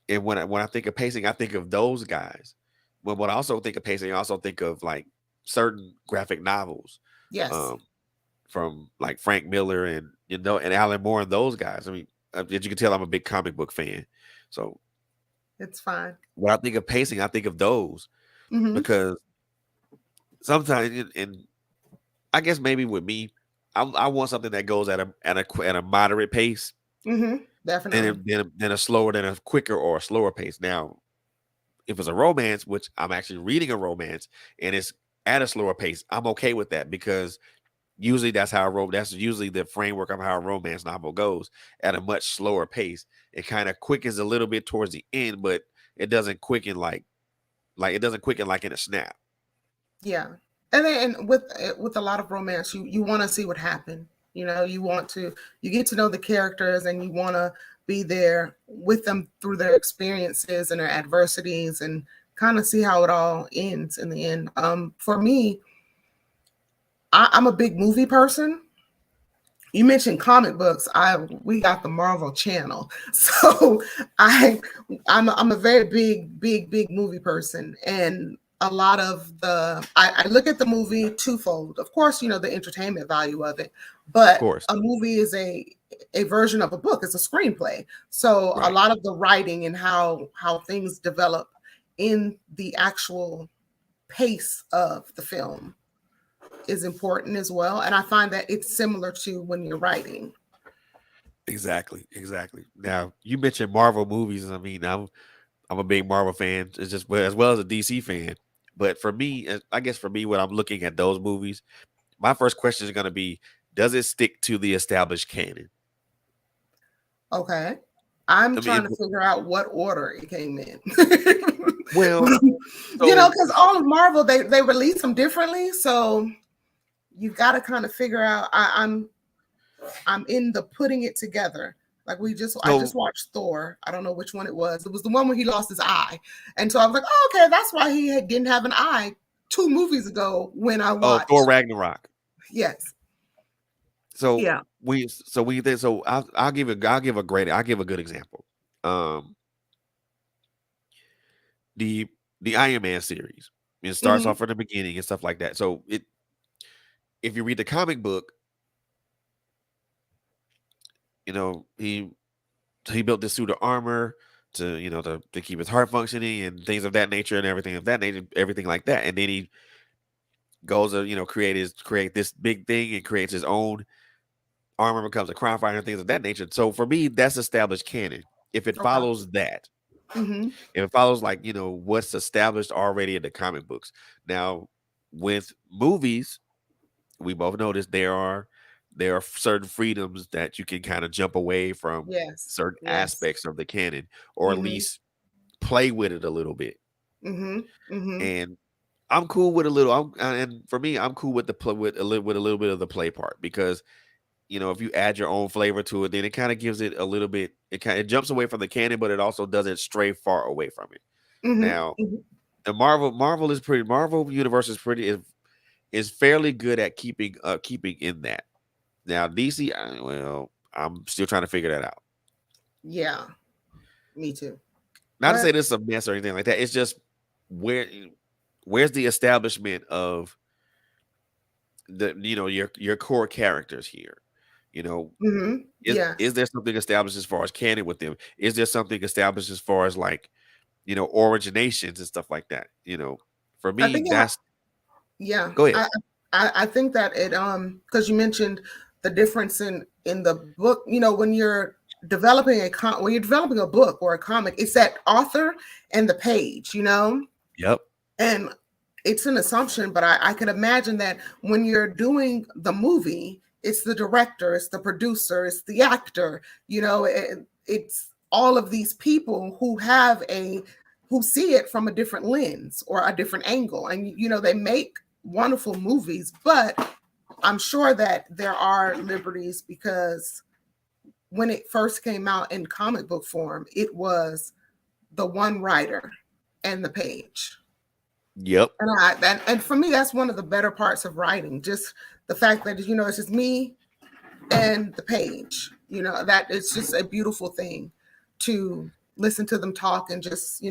and when I think of pacing, I think of those guys. But when I also think of pacing, I also think of like certain graphic novels, Yes, um, from like Frank Miller and and Alan Moore and those guys. I mean, as you can tell, I'm a big comic book fan. So it's fine. when I think of pacing, I think of those Mhm, because sometimes, and I guess maybe with me, I want something that goes at a moderate pace mhm. Definitely. than a slower than a quicker or a slower pace. Now, if it's a romance, which I'm actually reading a romance and it's at a slower pace, I'm okay with that because usually that's usually the framework of how a romance novel goes at a much slower pace. It kind of quickens a little bit towards the end, but it doesn't quicken like it doesn't quicken like in a snap. Yeah. And with a lot of romance, you want to see what happened. You get to know the characters, and you want to be there with them through their experiences and their adversities, and kind of see how it all ends in the end. For me, I'm a big movie person. You mentioned comic books. We got the Marvel channel, so I I'm a very big movie person, and a lot of I look at the movie twofold. Of course, the entertainment value of it, Of but course. a movie is a version of a book. It's a screenplay, so a Right. lot of the writing and how things develop in the actual pace of the film is important as well. And I find that it's similar to when you're writing. Exactly. Exactly. Now you mentioned Marvel movies. I mean, I'm a big Marvel fan. It's just as well as a DC fan. But for me, I guess for me, when I'm looking at those movies, my first question is going to be: does it stick to the established canon? Okay. I'm I mean, trying to figure out what order it came in. well, so Because all of Marvel, they release them differently. So you've got to kind of figure out. I'm in the putting it together. Like I just so watched Thor. I don't know which one it was. It was the one where he lost his eye, and so I was like, oh, okay, that's why didn't have an eye 2 movies ago when I Thor watched. Ragnarok. Yes. So Yeah. we think so. I'll give a good example. Um, the the Iron Man series. It starts Hmm. off from the beginning and stuff like that. So if you read the comic book, he built this suit of armor to keep his heart functioning and things of that nature and everything of that nature, everything like that. And then he goes to create this big thing and creates his own armor, becomes a crime fighter and things of that nature. So for me, that's established canon. If it Okay. follows that, Hmm. if it follows like what's established already in the comic books. Now with movies, we both notice there are certain freedoms that you can kind of jump away from Yes. certain Yes. aspects of the canon, or at Mhm. least play with it a little bit. Mhm. Mhm. And I'm cool with a little. And for me, I'm cool with the play with a little bit of the play part because if you add your own flavor to it, then it kind of gives it a little bit. It jumps away from the canon, but it also doesn't stray far away from it. Mm-hmm. Now, Mm-hmm. the Marvel universe is fairly good at keeping in that. Now DC, well, I'm still trying to figure that out. Yeah, me too. Not to But say this is a mess or anything like that. It's just where where's the establishment of the your core characters here? You know, mm-hmm. is Yes, there something established as far as canon with them? Is there something established as far as like originations and stuff like that? For I me, think that's yeah, go ahead. I think that it because you mentioned the difference in the book. When you're developing when you're developing a book or a comic, it's that author and the page. Yep. And it's an assumption, but I could imagine that when you're doing the movie, it's the director, it's the producer, it's the actor. It's all of these people who see it from a different lens or a different angle, and they make wonderful movies. But I'm sure that there are liberties because when it first came out in comic book form, it was the one writer and the page. Yep. And for me, that's one of the better parts of writing. Just the fact that it's just me and the page. That it's just a beautiful thing to listen to them talk and just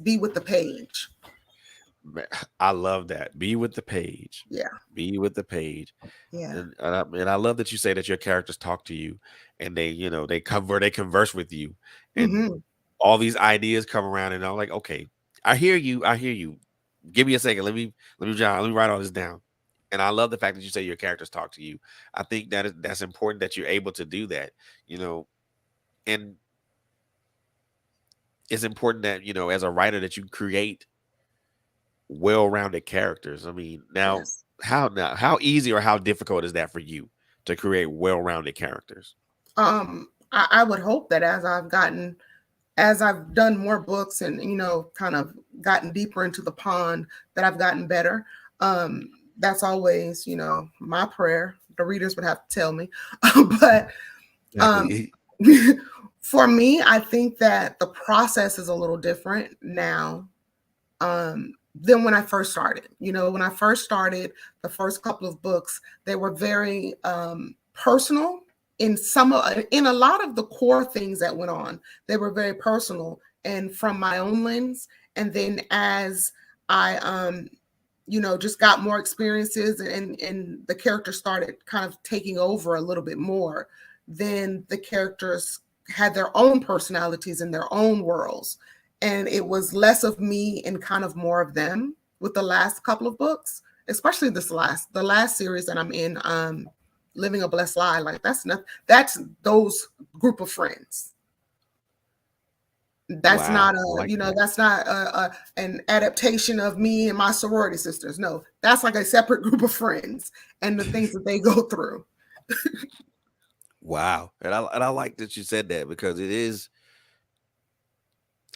be with the page. I love that. Be with the page. Yeah, Be with the page. yeah. And I love that you say that your characters talk to you and they converse with you and Mm-hmm. all these ideas come around and I'm like, okay, I hear you. I hear you. Give me a second. Let me write all this down. And I love the fact that you say your characters talk to you. I think that's important that you're able to do that, you know, and it's important that, as a writer that you create well-rounded characters. I mean, Yes. how easy or how difficult is that for you to create well-rounded characters? I would hope that as I've done more books and kind of gotten deeper into the pond, that I've gotten better. Um, that's always my prayer. The readers would have to tell me, but um, Exactly. for me, I think that the process is a little different now than when I first started. When I first started, the first couple of books, they were very personal in a lot of the core things that went on. They were very personal and from my own lens. And then as I just got more experiences and the characters started kind of taking over a little bit more, then the characters had their own personalities and their own worlds, and it was less of me and kind of more of them with the last couple of books, especially the last series that I'm in, Living a Blessed Lie. Like that's those group of friends. That's Wow, not I like that. that's not an adaptation of me and my sorority sisters. No, that's like a separate group of friends and the things that they go through. Wow, and I like that you said that because it is.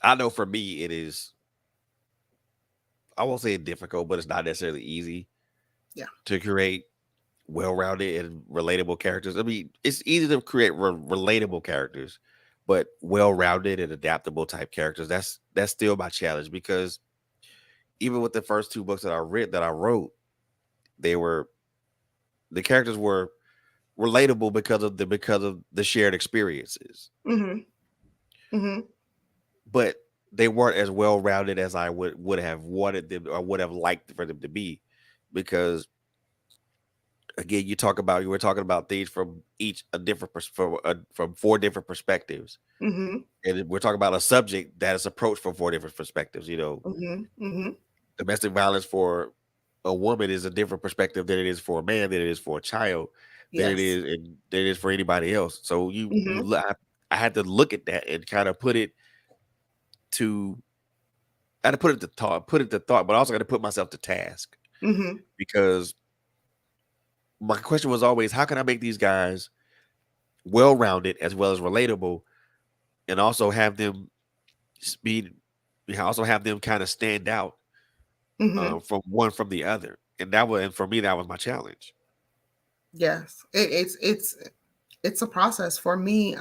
I know for me, it is. I won't say difficult, but it's not necessarily easy Yeah. to create well-rounded and relatable characters. I mean, it's easy to create relatable characters, but well-rounded and adaptable type characters. That's still my challenge because even with the first two books that I wrote, they were the characters were relatable because of the shared experiences, Mm-hmm. Mm-hmm. but they weren't as well-rounded as I would have wanted them or would have liked for them to be because again you were talking about things from each a different from four different perspectives, Mm-hmm. and we're talking about a subject that is approached from four different perspectives. Mm-hmm. Mm-hmm. Domestic violence for a woman is a different perspective than it is for a man, than it is for a child, Yes. than it is for anybody else. So Mm-hmm. I had to look at that and kind of to I had to put it to thought, but I also got to put myself to task Mm-hmm. because my question was always, how can I make these guys well rounded as well as relatable, and also have them speed, also have them kind of stand out Mm-hmm. from one from the other, and for me that was my challenge. Yes. It's a process for me.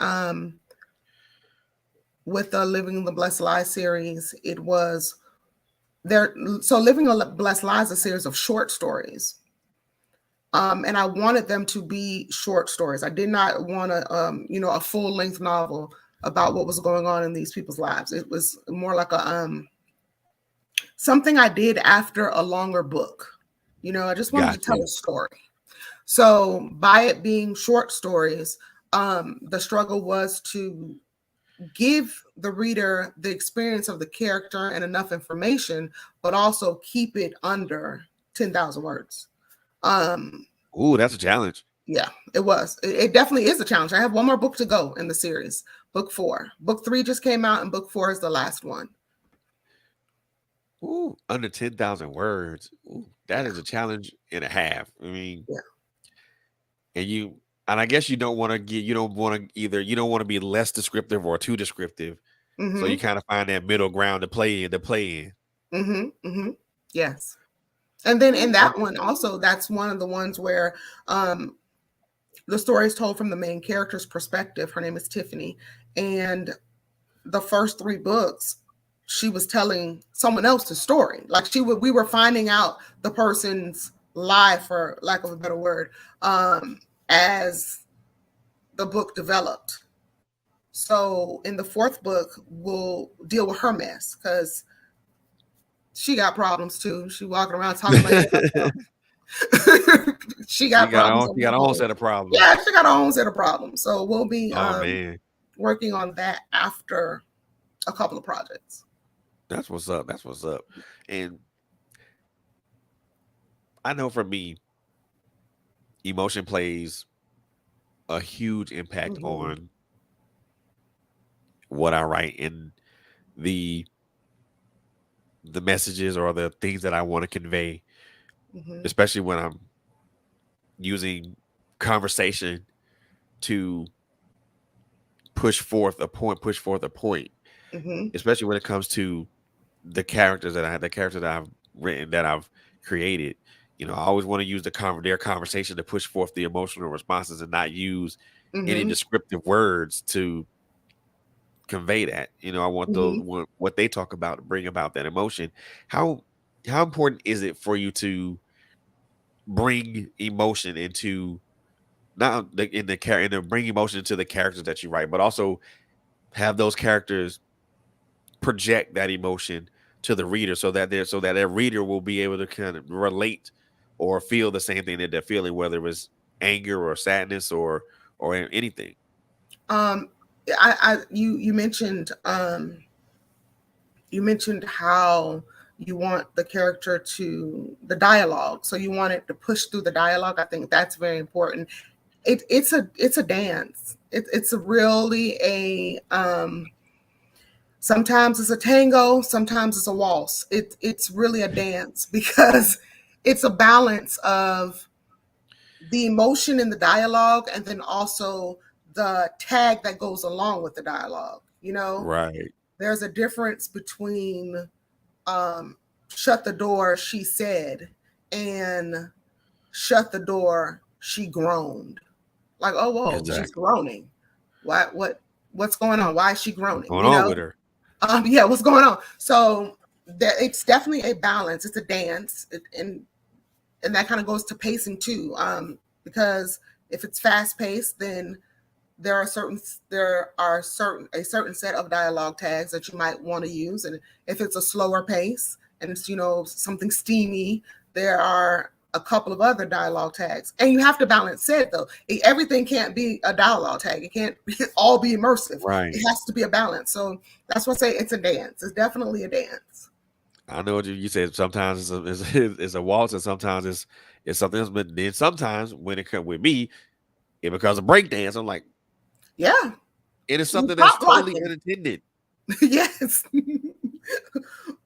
with the Living the Blessed Lies series, it was there. So Living a Blessed Lies is a series of short stories. And I wanted them to be short stories. I did not want a full length novel about what was going on in these people's lives. It was more like a something I did after a longer book. I just wanted to Got tell a you. story. So by it being short stories, the struggle was to give the reader the experience of the character and enough information, but also keep it under 10,000 words. Um, Ooh, that's a challenge. yeah, it was. It definitely is a challenge. I have one more book to go in the series, book 4. Book 3 just came out, and book 4 is the last one. Ooh, under 10,000 words. Ooh, that Yeah, is a challenge and a half. I mean, yeah. and I guess you don't want to either, you don't want to be less descriptive or too descriptive. So you Mm-hmm. kind of find that middle ground to play in. Mm-hmm. Mm-hmm. Yes. And then in Ooh, that one, also, that's one of the ones where um, the story is told from the main character's perspective. Her name is Tiffany. And the first 3 books, she was telling someone else's story. Like we were finding out the person's life, for lack of a better word, as the book developed. So in the 4th book, we'll deal with her mess because she got problems too. She walking around talking like she got problems on she got that her own whole. set of problems. Yeah, she got her own set of problems. So we'll be Oh man, working on that after a couple of projects. that's what's up. That's what's up. And I know for me, emotion plays a huge impact Mm-hmm. on what I write and the the messages or the things that I want to convey, Mm-hmm. especially when I'm using conversation to push forth a point, Mm-hmm. especially when it comes to the characters that I've written, that I've created. I always want to use their conversation to push forth the emotional responses and not use any Mm-hmm. descriptive words to convey that. I want Mm-hmm. what they talk about to bring about that emotion. How how important is it for you to bring emotion into not the, in the character, bring emotion into the characters that you write, but also have those characters project that emotion to the reader so that their reader will be able to kind of relate or feel the same thing that they're feeling, whether it's anger or sadness or anything. Um, you mentioned how you want the character to the dialogue, so you want it to push through the dialogue. I think that's very important. It's a dance. It's a really a sometimes it's a tango, sometimes it's a waltz. It's really a dance because it's a balance of the emotion in the dialogue and then also the tag that goes along with the dialogue. Right. There's a difference between um, shut the door, she said, and shut the door, she groaned. Like, oh, whoa, she's Exactly. groaning. What's going on? Why is she What's groaning? going on with her? Yeah, what's going on? So it's definitely a balance. It's a dance, and that kind of goes to pacing too. Because if it's fast paced, then there are a certain set of dialogue tags that you might want to use, and if it's a slower pace and it's something steamy, there are a couple of other dialogue tags, and you have to balance it though. Everything can't be a dialogue tag. It can't all be immersive. Right. It has to be a balance. So that's why I say it's a dance. It's definitely a dance. I know what you said. Sometimes it's a waltz, and sometimes it's something else. But then sometimes when it comes with me, it becomes a break dance. I'm like, Yeah, it is we something that's pop totally blocking. unintended. Yes,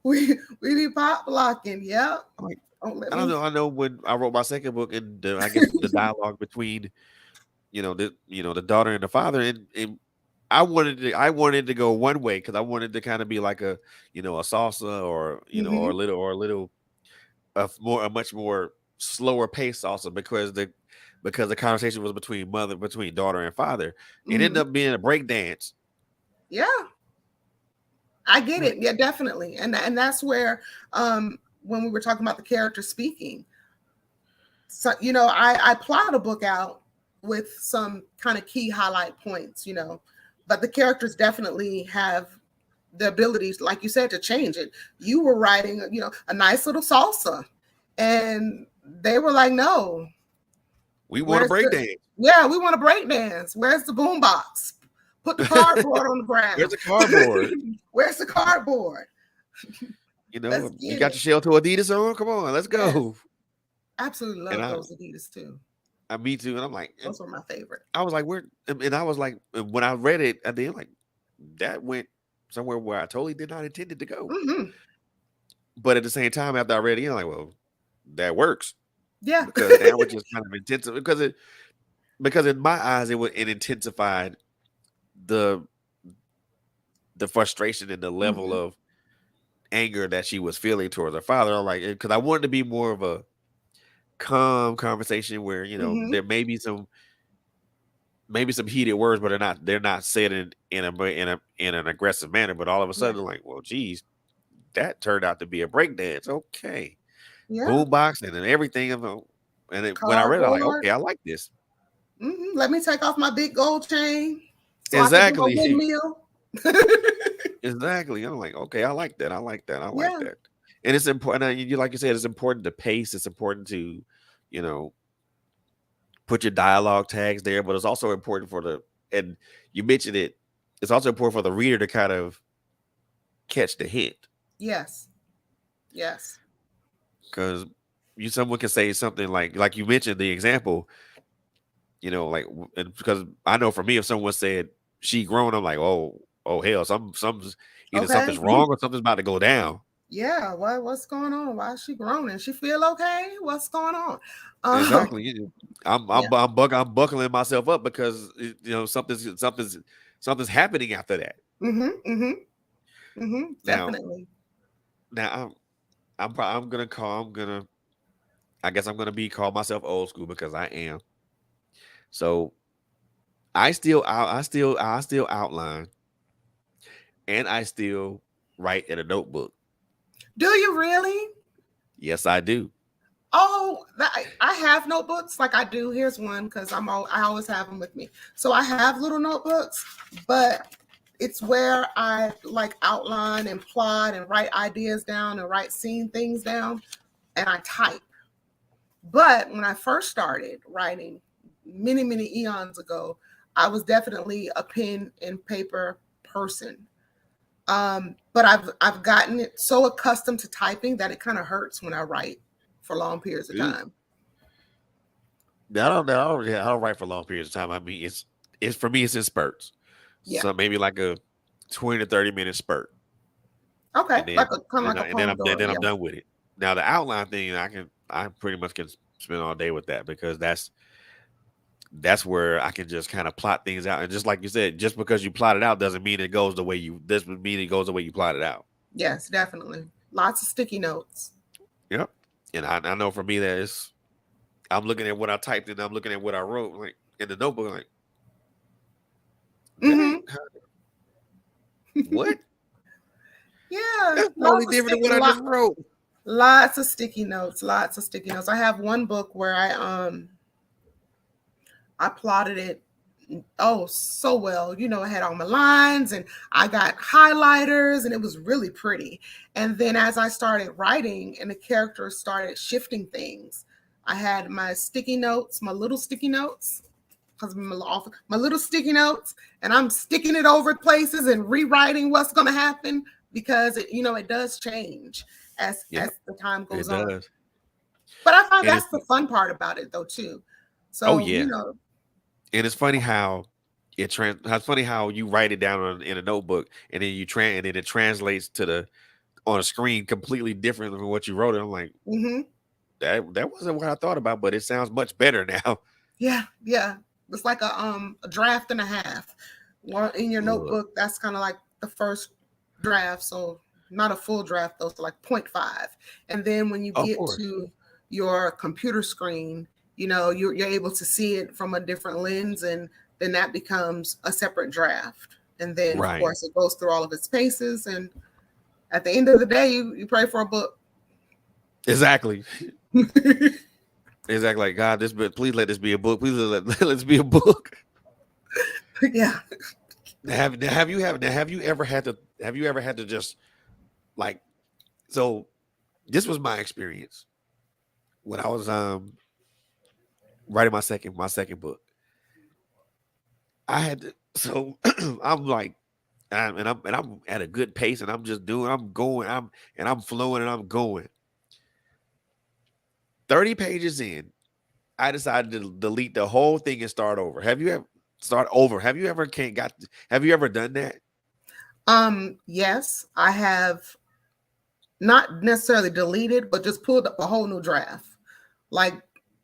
we be pop blocking. Yeah, I'm like, don't let I don't me. know. I know when I wrote my second book, and I guess the dialogue between the daughter and the father, and I wanted to go one way because I wanted to kind of be like a salsa or or Mm-hmm. a little a much more slower pace salsa because the conversation was between daughter and father. It ended Mm-hmm. up being a break dance. Yeah, I get Like, it. Yeah, definitely. And that's where when we were talking about the character speaking, so I plot a book out with some kind of key highlight points, but the characters definitely have the abilities, like you said, to change it. You were writing, a nice little salsa, and they were like, "No, we want to where's break the? dance. Yeah, we want to break dance. Where's the boombox? Put the cardboard on the Where's ground. the cardboard? Where's the cardboard? Let's You get got it." your Shell to Adidas on? Come on, let's Yes, go. absolutely And love those Adidas too. me too. And I'm like, and Those were my favorite. I was like, where? And I was like, when I read it at the end, like, that went somewhere where I totally did not intend it to go. Hmm. But at the same time, after I read it, like, well, that works Yeah. because now it just kind of intensive because in my eyes it intensified the frustration and the level Hmm. of anger that she was feeling towards her father. I'm like, because I wanted to be more of a calm conversation where Hmm. there may be some heated words, but they're not said in an aggressive manner. But all of a Yeah. sudden, like, well, geez, that turned out to be a breakdance. Okay, Yeah. boombox and then everything. When I read it, I'm like, Cardboard. okay, I like this. Let me take off my big gold chain so I can do my Exactly, windmill. exactly. I'm like, okay, I like that. I like that. I like Yeah. that. And it's important. You like you said, it's important to pace. It's important to, you know, put your dialogue tags there, but it's also important and you mentioned it. It's also important for the reader to kind of catch the hint Yes. Yes. because someone can say something like you mentioned the example, like, and because I know for me, if someone said she grown, I'm like, oh hell, something's either Okay. something's wrong or something's about to go down. Yeah. What's going on? Why is she groaning? She feel okay? What's going on? Um. Exactly. Yeah. I'm buckling myself up because something's happening after that. Mhm. Mhm. Mhm. Now Definitely. now I'm gonna call I'm gonna I guess I'm gonna be call myself old school because I am. So I still outline and I still write in a notebook. Do you really? Yes, I do. Oh, I have notebooks like I do. Here's one because I always have them with me. So I have little notebooks, but it's where I like outline and plot and write ideas down and write scene things down, and I type. But when I first started writing many, many eons ago, I was definitely a pen and paper person. But I've gotten it so accustomed to typing that it kind of hurts when I write for long periods of Ooh. time. I don't write for long periods of time. I mean, it's for me, it's in spurts. Yeah. So maybe like a 20 to 30 minute spurt, Okay. and then Like a kind of like a and then Pomodoro. I'm Yeah. done with it. Now the outline thing, I pretty much can spend all day with that because that's where I can just kind of plot things out. And just like you said, just because you plot it out doesn't mean it goes the way you. Doesn't mean it goes the way you plot it out. Yes, definitely. Lots of sticky notes. Yep. And I know for me that I'm looking at what I typed and I'm looking at what I wrote like in the notebook. Like that Mm-hmm. ain't what? Yeah, That's totally different than what I just wrote. lots of sticky notes. Lots of sticky notes. I have one book where I plotted it oh so well. I had all my lines and I got highlighters and it was really pretty. And then as I started writing and the characters started shifting things, I had my sticky notes, my little sticky notes, because my little sticky notes, and I'm sticking it over places and rewriting what's going to happen because it does change as Yep, the time it goes on. does. But I find And that's the fun part about it though too. oh So, yeah, and it's funny how it's funny how you write it down in a notebook and then and then it translates to the on a screen completely different than what you wrote it. I'm like, mhm. that wasn't what I thought about, but it sounds much better now. Yeah, yeah. It's like a draft and a half. One in your Look, notebook, that's kind of like the first draft. So not a full draft though, so like point 0.5. And then when you of get course. to your computer screen, you're able to see it from a different lens, and then that becomes a separate draft. And then, of Right. course, it goes through all of its paces. And at the end of the day, you pray for a book. Exactly. Exactly. Like God, this but please let this be a book. Please let this be a book. Yeah. Have you ever had to just like so this was my experience when I was writing my second book. I had to so I'm like I'm at a good pace and I'm just doing I'm going I'm flowing and I'm going. 30 pages in, I decided to delete the whole thing and start over. Have you ever start over? Have you ever done that? Yes, I have not necessarily deleted, but just pulled up a whole new draft. Like,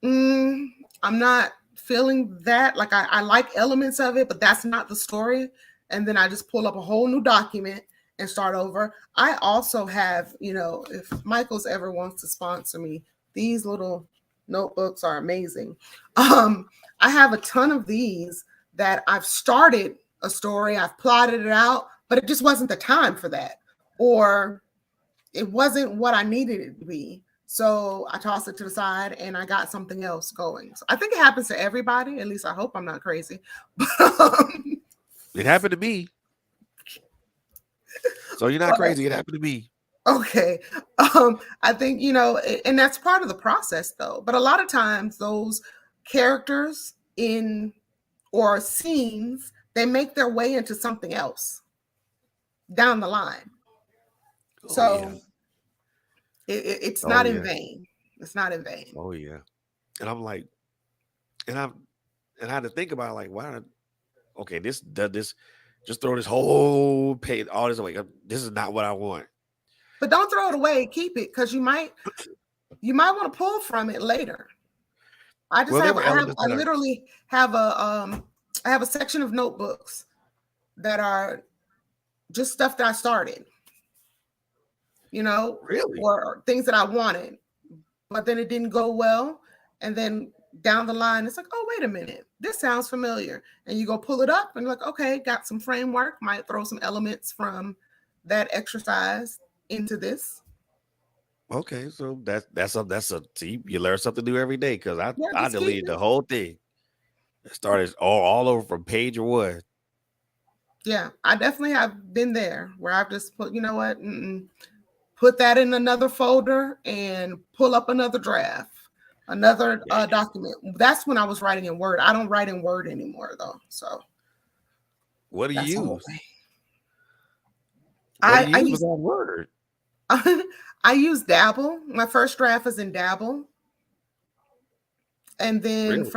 mm, I'm not feeling that. Like, I like elements of it, but that's not the story. And then I just pull up a whole new document and start over. I also have, if Michael's ever wants to sponsor me, these little notebooks are amazing. I have a ton of these that I've started a story, I've plotted it out, but it just wasn't the time for that. Or it wasn't what I needed it to be. So I tossed it to the side and I got something else going. So I think it happens to everybody. At least I hope I'm not crazy. It happened to me. So you're not But, crazy. It happened to me. okay. I think, and that's part of the process though. But a lot of times those characters in or scenes, they make their way into something else down the line. Oh yeah. So it's Oh not in yeah. vain. It's not in vain. Oh yeah. And I'm like, and I'm and I had to think about it, like, why okay, this does this just throw this whole page all this away. This is not what I want. But don't throw it away. Keep it because you might want to pull from it later. I just Well, there have were I have elements I that are literally have I have a section of notebooks that are just stuff that I started, you know, really or things that I wanted, but then it didn't go well. And then down the line, it's like, oh, wait a minute, this sounds familiar. And you go pull it up and you're like, okay, got some framework, might throw some elements from that exercise into this. okay. So that's a see, you learn something new every day because I Yeah, I just keep deleted the it. whole thing. It started all over from page one. Yeah, I definitely have been there where I've just put, you know what, put that in another folder and pull up another draft, another Yeah. document. That's when I was writing in Word. I don't write in Word anymore though, so What do that's you the whole use? way. What do I you use use besides Word? I use Dabble. My first draft is in Dabble, and then Really?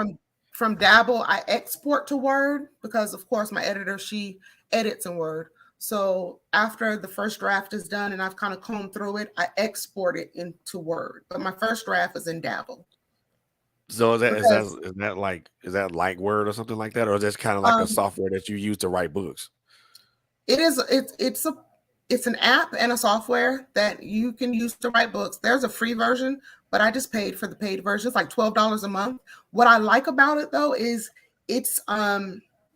from Dabble I export to Word because of course my editor, she edits in Word. So after the first draft is done and I've kind of combed through it, I export it into Word. But my first draft is in Dabble So because is that like Word or something like that, or is this kind of like a um, software that you use to write books? it's an app and a software that you can use to write books. There's a free version, but I just paid for the paid version. It's like $12 a month. What I like about it though is it's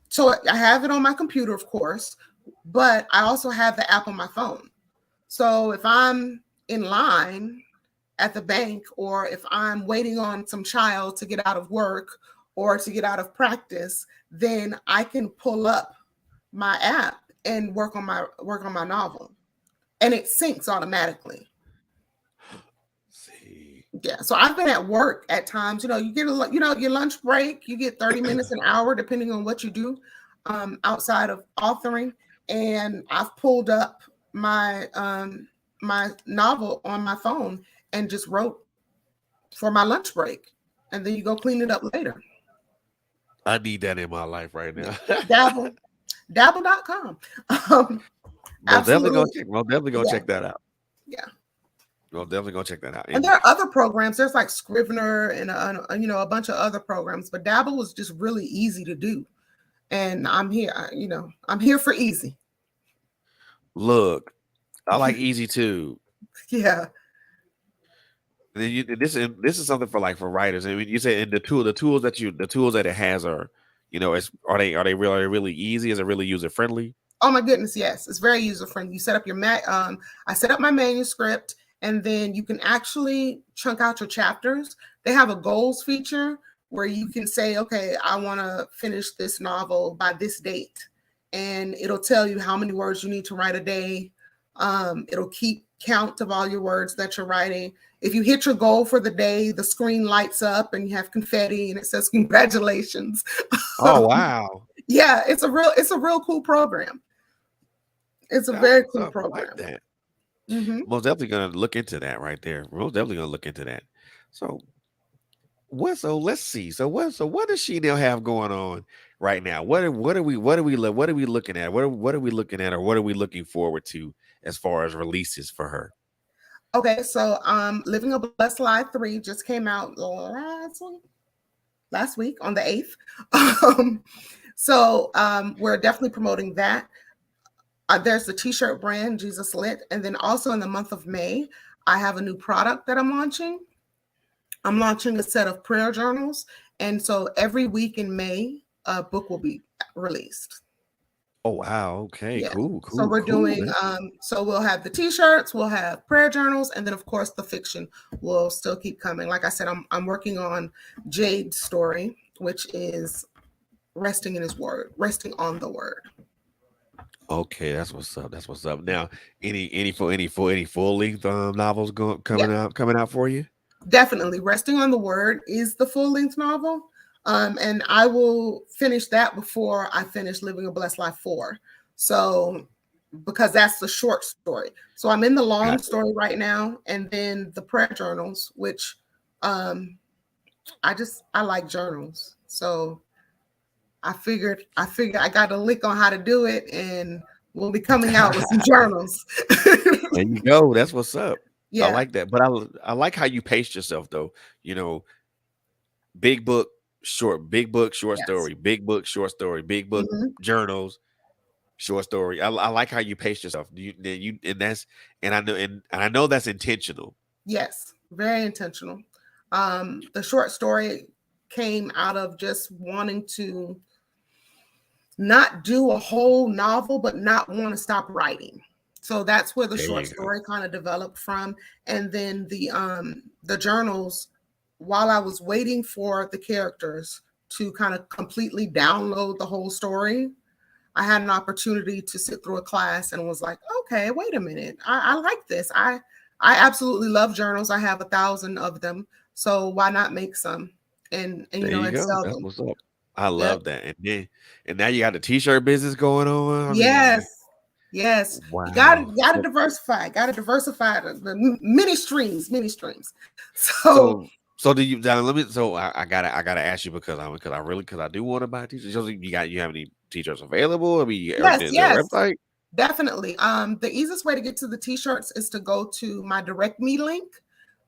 so I have it on my computer, of course, but I also have the app on my phone. So if I'm in line at the bank or if I'm waiting on some child to get out of work or to get out of practice, then I can pull up my app and work on my novel, and it syncs automatically. See, Yeah, so I've been at work at times. You get your lunch break. You get 30 minutes, an hour, depending on what you do outside of authoring. And I've pulled up my novel on my phone and just wrote for my lunch break, and then you go clean it up later. I need that in my life right Yeah, now. dabble, dabble.com. Um, absolutely, Most definitely gonna yeah, check that out. yeah. Most definitely gonna check that out. And And there are other programs. There's like Scrivener and a bunch of other programs, but Dabble was just really easy to do. And I'm here, I'm here for easy. look, I like easy too. Yeah. And then this is something for like for writers. I mean, you say and the tools that it has are, are they really easy? Is it really user friendly? Oh my goodness, yes. It's very user friendly. You set up your I set up my manuscript, and then you can actually chunk out your chapters. They have a goals feature where you can say, okay, I want to finish this novel by this date. And it'll tell you how many words you need to write a day. It'll keep count of all your words that you're writing. If you hit your goal for the day, the screen lights up and you have confetti and it says congratulations. Oh wow. Yeah, it's a real cool program. It's a That's very what's cool up. I like program. that. Hmm. Most definitely gonna look into that right there. Most definitely gonna look into that. So what? So let's see. So what does She Nell have going on right now? What are we looking at? What are we looking at, or what are we looking forward to as far as releases for her? Okay, so Living a Blessed Life 3 just came out last week on the 8th. Um, we're definitely promoting that. There's the t-shirt brand Jesus Lit, and then also in the month of May, I have a new product that I'm launching. I'm launching a set of prayer journals, and so every week in May, a book will be released. Oh wow. Okay. Yeah. Cool. So Cool. we're Cool. doing so we'll have the t-shirts, we'll have prayer journals, and then of course the fiction will still keep coming. Like I said, I'm working on Jade's story, which is resting in his word, resting on the word. Okay, that's what's up. That's what's up. Now, any full length novels going Yeah, coming out for you? definitely. Resting on the word is the full-length novel. And I will finish that before I finish Living a Blessed Life 4. So because that's the short story. So I'm in the long Gotcha. story right now, and then the prayer journals, which um I like journals. So I figured I got a lick on how to do it, and we'll be coming out with some journals. There you go. That's what's up. I Yeah. like that. But I like how you paced yourself though. You know, big book, big book, short Yes. story, big book, short story, big book, Hmm. journals, short story. I like how you pace yourself. You and that's and I know that's intentional. Yes. Very intentional. The short story came out of just wanting to not do a whole novel, but not want to stop writing. So that's where the There short you go. story kind of developed from. And then the journals, while I was waiting for the characters to kind of completely download the whole story, I had an opportunity to sit through a class and was like, okay, wait a minute. I like this. I absolutely love journals. I have 1,000 of them. So why not make some and There you and go. sell That's them? what's up. I Yep. love that. And now you got the t-shirt business going on. I Yes. mean, Yes. You got wow. got to diversify. Got to diversify the many streams, many streams. So So do you now let me so I gotta ask you because I do want to buy t-shirts. So you have any t-shirts available? I mean, yes, is there a yes, website? definitely. The easiest way to get to the t-shirts is to go to my direct me link.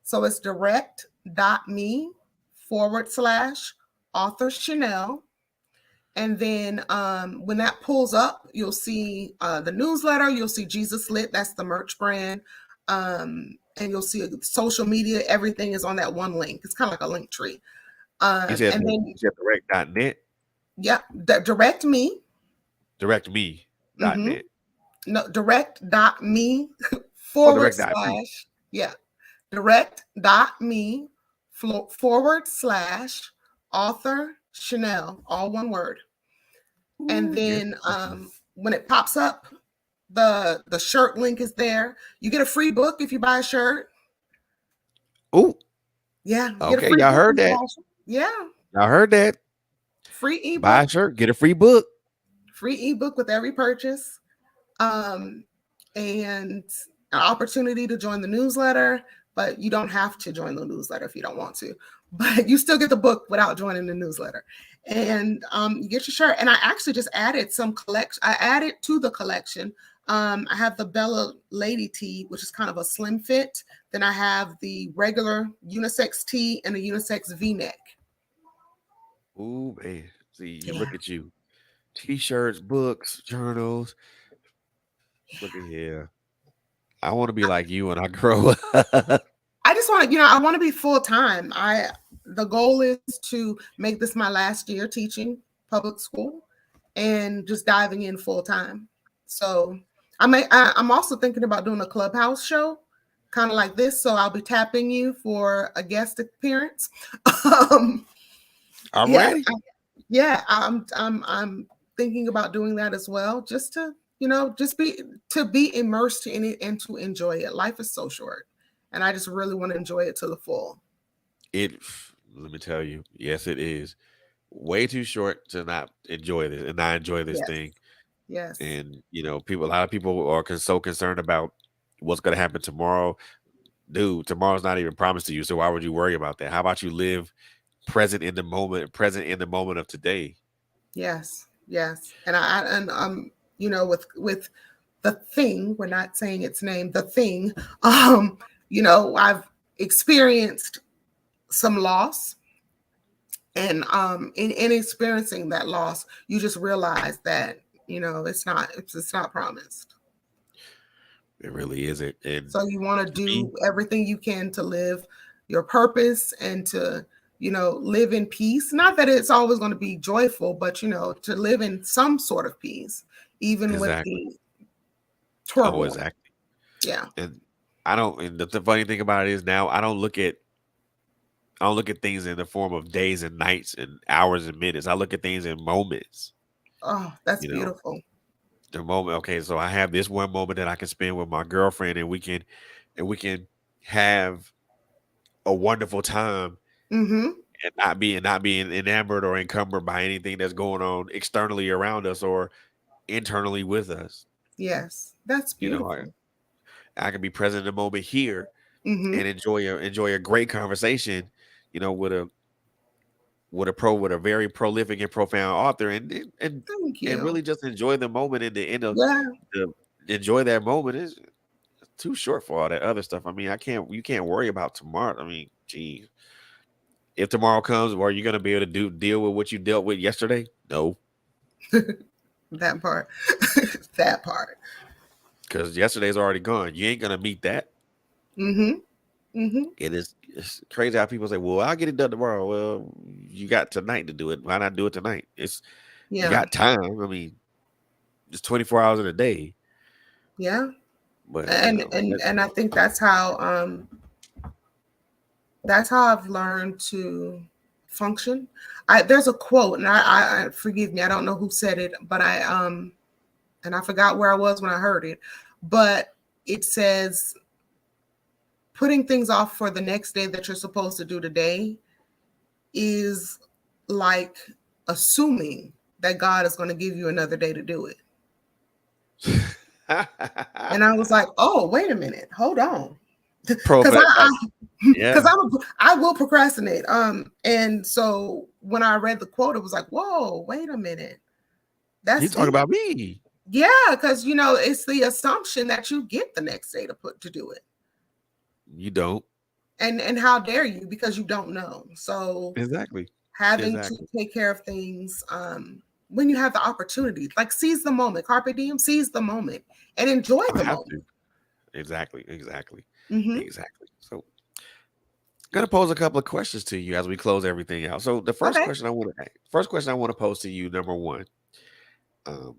So it's direct.me/author Chanel. And then when that pulls up, you'll see the newsletter, you'll see Jesus Lit, that's the merch brand. And you'll see social media, everything is on that one link. It's kind of like a link tree. You said And then, you said direct.net, yeah, direct me. Mm-hmm. directme.net, No, direct.me or forward direct.me. slash, yeah, direct.me forward slash author Chanel, all one word. And Ooh, yes. then when it pops up, the shirt link is there. You get a free book if you buy a shirt. Ooh, Yeah, get a okay, free y'all book heard if you that. buy a shirt. Yeah, Y'all heard that. free Buy ebook, a shirt, get a free book. free ebook with every purchase. Um, and an opportunity to join the newsletter, but you don't have to join the newsletter if you don't want to. But you still get the book without joining the newsletter. And you get your shirt. And I actually just added some collection. I added to the collection. I have the Bella Lady tee, which is kind of a slim fit. Then I have the regular unisex tee and a unisex V-neck. Ooh, man. See, you Yeah. look at you. T-shirts, books, journals. Look at here. I want to be like you when I grow up. I just want to, I want to be full time. The goal is to make this my last year teaching public school and just diving in full time. So I'm also thinking about doing a clubhouse show, kind of like this. So I'll be tapping you for a guest appearance. um, yeah, Already. yeah, I'm thinking about doing that as well, just to just be immersed in it and to enjoy it. Life is so short, and I just really want to enjoy it to the full. It. Let me tell you, yes, it is way too short to not enjoy this and not enjoy this Yes, thing. yes, And people, a lot of people are so concerned about what's going to happen tomorrow. Dude, tomorrow's not even promised to you, so why would you worry about that? How about you live present in the moment of today? yes, yes. And with the thing, we're not saying its name, the thing. I've experienced some loss, and in experiencing that loss, you just realize that it's not promised. It really isn't. And So you want to to me, do everything you can to live your purpose and to live in peace. Not that it's always going to be joyful, but to live in some sort of peace, even with exactly. the Oh, turmoil. exactly. Yeah. And I don't. And the funny thing about it is now I don't look at things in the form of days and nights and hours and minutes. I look at things in moments. Oh, that's You know, beautiful. the moment. Okay, so I have this one moment that I can spend with my girlfriend, and we can have a wonderful time Mm-hmm. and not being enamored or encumbered by anything that's going on externally around us or internally with us. Yes, that's You know, beautiful. I can be present in the moment here Mm-hmm. and enjoy a great conversation. With with a very prolific and profound author, Thank and you. really just enjoy the moment and the end of Yeah. the enjoy that moment is too short for all that other stuff. I mean, I can't you can't worry about tomorrow. I mean, geez, if tomorrow comes, are you gonna be able to deal with what you dealt with yesterday? No, That part. That part. because yesterday's already gone. You ain't gonna meet that. Mm-hmm. Mm-hmm. It's crazy how people say, "Well, I'll get it done tomorrow." Well, you got tonight to do it. Why not do it tonight? You Yeah. got time. I mean, it's 24 hours in a day. Yeah. But And I think that's how I've learned to function. There's a quote, and I forgive me, I don't know who said it, but and I forgot where I was when I heard it, but it says putting things off for the next day that you're supposed to do today is like assuming that God is going to give you another day to do it. And I was like, oh, wait a minute, hold on, because Prophet, I like, because yeah, I will procrastinate. And so when I read the quote, it was like, whoa, wait a minute, you that's talking deep. about me. Yeah, because it's the assumption that you get the next day to do it, You don't. and how dare you, because you don't know. So Exactly. having to Exactly. take care of things when you have the opportunity, like seize the moment, carpe diem, seize the moment, and enjoy I the have moment. to. Exactly. Exactly. Hmm. Exactly. So, gonna pose a couple of questions to you as we close everything out. So, the Okay. first question I want to pose to you, number one, um,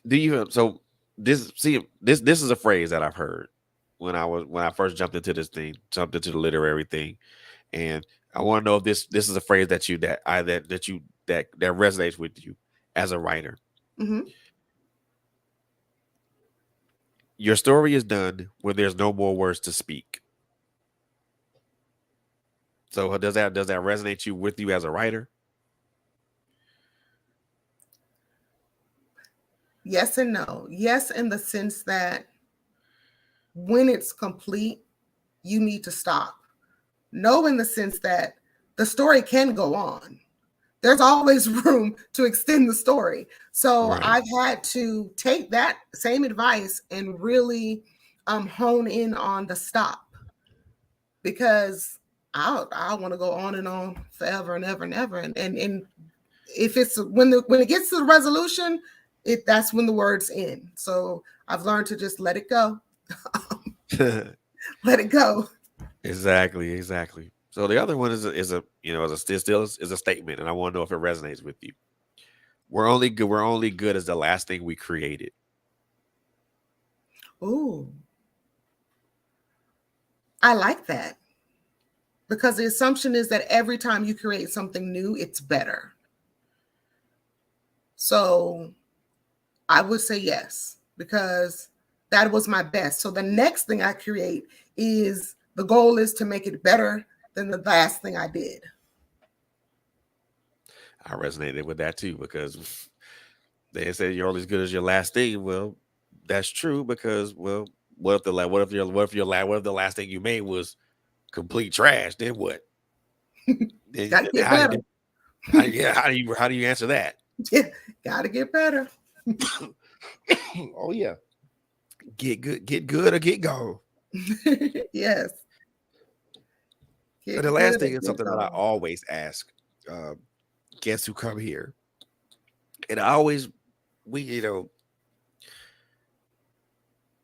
do you so this is a phrase that I've heard when I first jumped into the literary thing, and I want to know if this is a phrase that you that I that you that resonates with you as a writer. Hmm. Your story is done when there's no more words to speak. So does that resonate you with you as a writer? Yes and no. Yes, in the sense that when it's complete, you need to stop. No, in the sense that the story can go on. There's always room to extend the story. So Right. I've had to take that same advice and really hone in on the stop, because I want to go on and on forever and ever and ever. And if it's when it gets to the resolution, that's when the words end. So I've learned to just let it go. Let it go. Exactly, exactly. So the other one is a still is a statement, and I want to know if it resonates with you. We're only good as the last thing we created. Ooh, I like that because the assumption is that every time you create something new, it's better. So I would say yes, because that was my best. So the next thing I create is the goal is to make it better than the last thing I did. I resonated with that too because they said you're only as good as your last thing. Well, that's true because what if the last thing you made was complete trash? Then what? Then Got to get how do better. you yeah, how do you answer that? Yeah, got to get better. Oh yeah, get good or get gone. Yes, And the get last good or thing is get something that I gone. always ask guests who come here, and I always we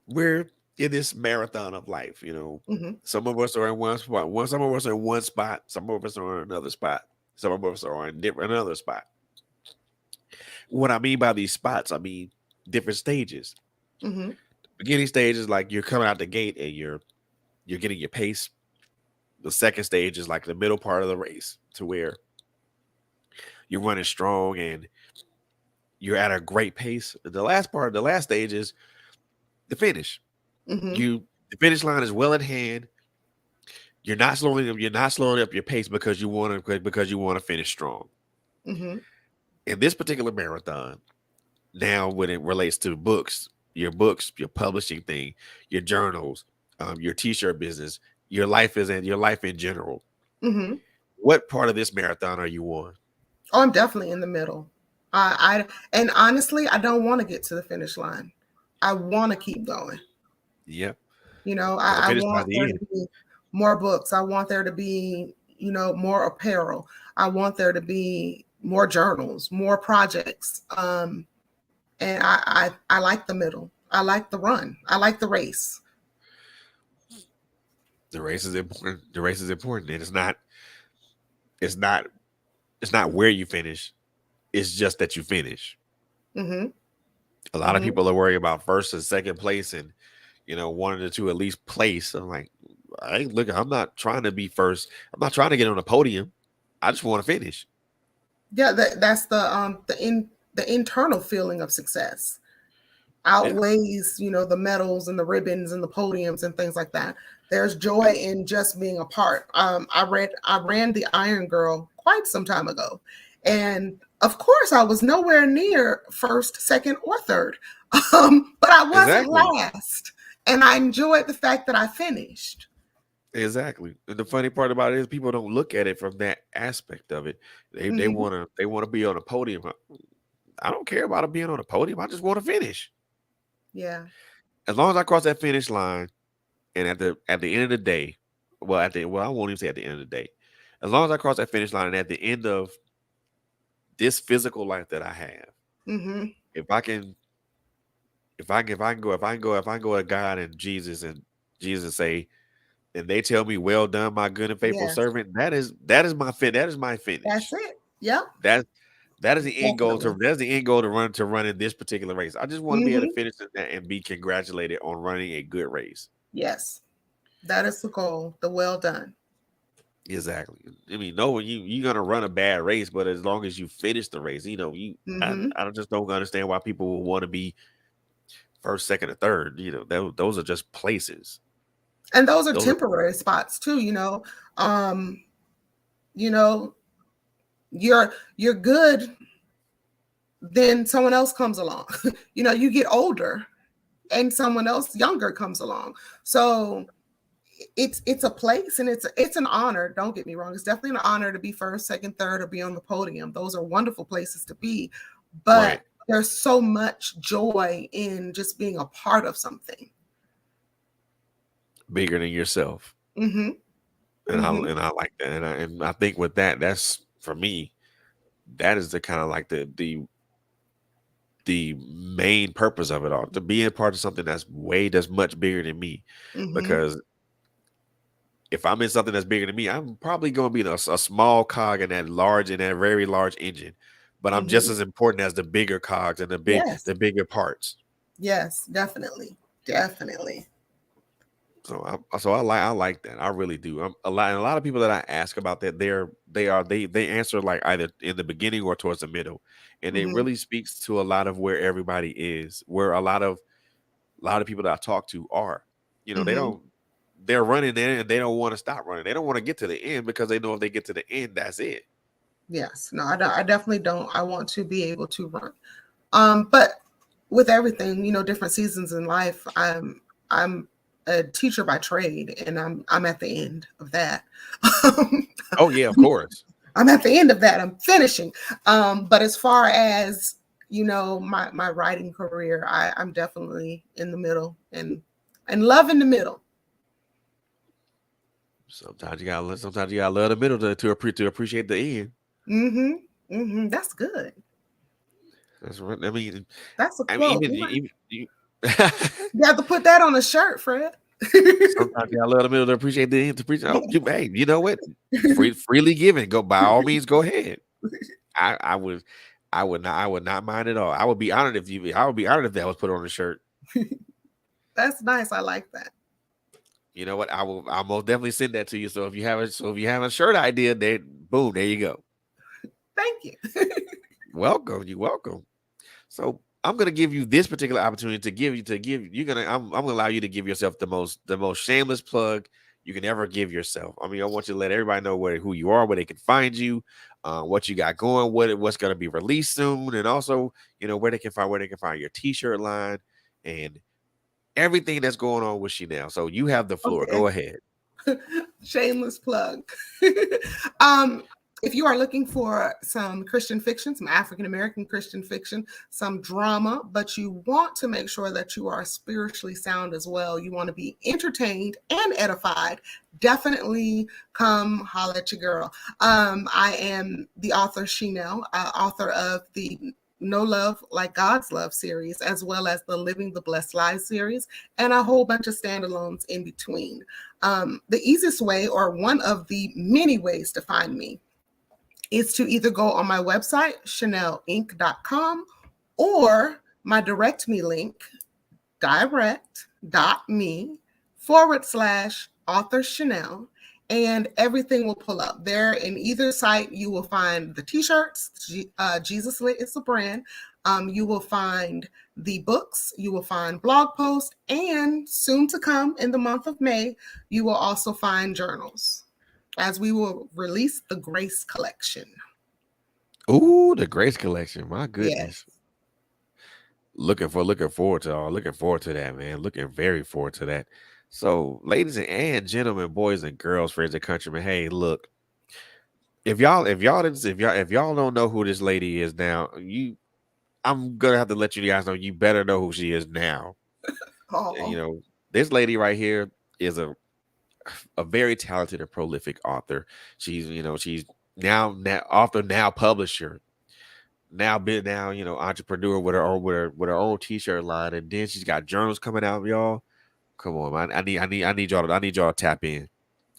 we're in this marathon of life. Hmm. Some of us are in one spot. Some of us are in one spot. Some of us are in another spot. Some of us are in different another spot. What I mean by these spots, I mean different stages. Hmm. Beginning stage is like you're coming out the gate and you're getting your pace. The second stage is like the middle part of the race to where you're running strong and you're at a great pace. The last stage is the finish. Hmm. The finish line is well at hand. You're not slowing up your pace because you want to finish strong. Hmm. In this particular marathon, now when it relates to books, your publishing thing, your journals, your t-shirt business, your life in general. Hmm. What part of this marathon are you on? Oh, I'm definitely in the middle. And honestly, I don't want to get to the finish line. I want to keep going. Yep. You know, Because the I finish by want the there to end. be more books. I want there to be, more apparel. I want there to be more journals, more projects. And I like the middle. I like the run. I like the race. The race is important. The race is important. And it's not it's not where you finish. It's just that you finish. Mm-hmm. A lot of Mm-hmm. people are worried about first and second place and one of the two at least place. I'm like, I'm not trying to be first. I'm not trying to get on the podium. I just want to finish. Yeah, that's the internal feeling of success Yeah. outweighs, the medals and the ribbons and the podiums and things like that. There's joy in just being a part. I ran the Iron Girl quite some time ago, and of course I was nowhere near first, second, or third, but I wasn't Exactly. last, and I enjoyed the fact that I finished. Exactly. And the funny part about it is people don't look at it from that aspect of it. Hmm. They want to be on a podium. I don't care about being on a podium. I just want to finish. Yeah. As long as I cross that finish line and at the end of the day, I won't even say at the end of the day. As long as I cross that finish line and at the end of this physical life that I have, Hmm. if I can if I can go to God and Jesus say and they tell me, "Well done, my good and faithful Yes, servant," that is my that's finish. it. Yep, That that is the end goal definitely. to run in this particular race. I just want to be able to Hmm. finish in that and be congratulated on running a good race. Yes, that is the goal. The well done. Exactly. I mean, no, you're gonna run a bad race, but as long as you finish the race, Hmm. I just don't understand why people will want to be first, second, or third. Those are just places. And those are Those are temporary spots too. Um, you know, you're good. Then someone else comes along. You get older, and someone else younger comes along. So it's a place, and it's an honor. Don't get me wrong; it's definitely an honor to be first, second, third, or be on the podium. Those are wonderful places to be, but right, there's so much joy in just being a part of something. bigger than yourself, Hmm. Hmm. and I like that, and I think with that, that's for me. That is the kind of like the main purpose of it all to be a part of something that's much bigger than me, Hmm. because if I'm in something that's bigger than me, I'm probably going to be a small cog in that very large engine. but I'm just Hmm. as important as the bigger cogs and Yes. the bigger parts. Yes, definitely. Definitely. I like that. I really do. A lot of people that I ask about that, they answer like either in the beginning or towards the middle, and it Hmm. really speaks to a lot of where everybody is, where a lot of people that I talk to are. You know, Hmm. they're running there and they don't want to stop running. They don't want to get to the end because they know if they get to the end, that's it. Yes. No, I definitely don't. I want to be able to run. But with everything, different seasons in life, I'm a teacher by trade, and I'm at the end of that. Oh yeah, of course. I'm at the end of that. I'm finishing. But as far as my writing career, I'm definitely in the middle, and love in the middle. Sometimes you gotta love the middle to appreciate the end. Mm-hmm. Mm-hmm. That's good. That's right. That's a I mean, quote. even you, You have to put that on a shirt, Fred. sometimes you gotta let them able to appreciate the end to appreciate. Oh, hey, you know what? Freely given. Go by all means. Go ahead. I would, I would not mind at all. I would be honored if you. I would be honored if that was put on a shirt. That's nice. I like that. You know what? I'll most definitely send that to you. So if you have a shirt idea, there, boom, there you go. Thank you. Welcome. You welcome. So I'm gonna give you this particular opportunity to give you're gonna I'm gonna allow you to give yourself the most shameless plug you can ever give yourself. I mean, I want you to let everybody know who you are, where they can find you, what you got going, what's gonna be released soon, and also where they can find your t-shirt line and everything that's going on with She Nell. So you have the floor. Okay. Go ahead. Shameless plug. um, if you are looking for some Christian fiction, some African American Christian fiction, some drama, but you want to make sure that you are spiritually sound as well, you want to be entertained and edified, definitely come holla at your girl. I am the author, She Nell, author of the No Love Like God's Love series, as well as the Living the Blessed Lives series, and a whole bunch of standalones in between. The easiest way, or one of the many ways to find me, is to either go on my website, channelinc.com, or my direct me link, direct.me/author Chanel, and everything will pull up. There in either site, you will find the t-shirts, Jesus Lit is the brand. You will find the books, you will find blog posts, and soon to come in the month of May, you will also find journals, as we will release the Grace Collection. Ooh, the Grace Collection. My Yes. goodness. Looking forward to that, man. Looking very forward to that. So, ladies and gentlemen, boys and girls, friends and countrymen, hey, look, if y'all don't know who this lady is now, I'm gonna have to let you guys know you better know who she is now. You Oh, know, this lady right here is a very talented and prolific author. She's now author, now publisher, entrepreneur with her own t-shirt line, and then she's got journals coming out, y'all. Come on, man. I need y'all to tap in.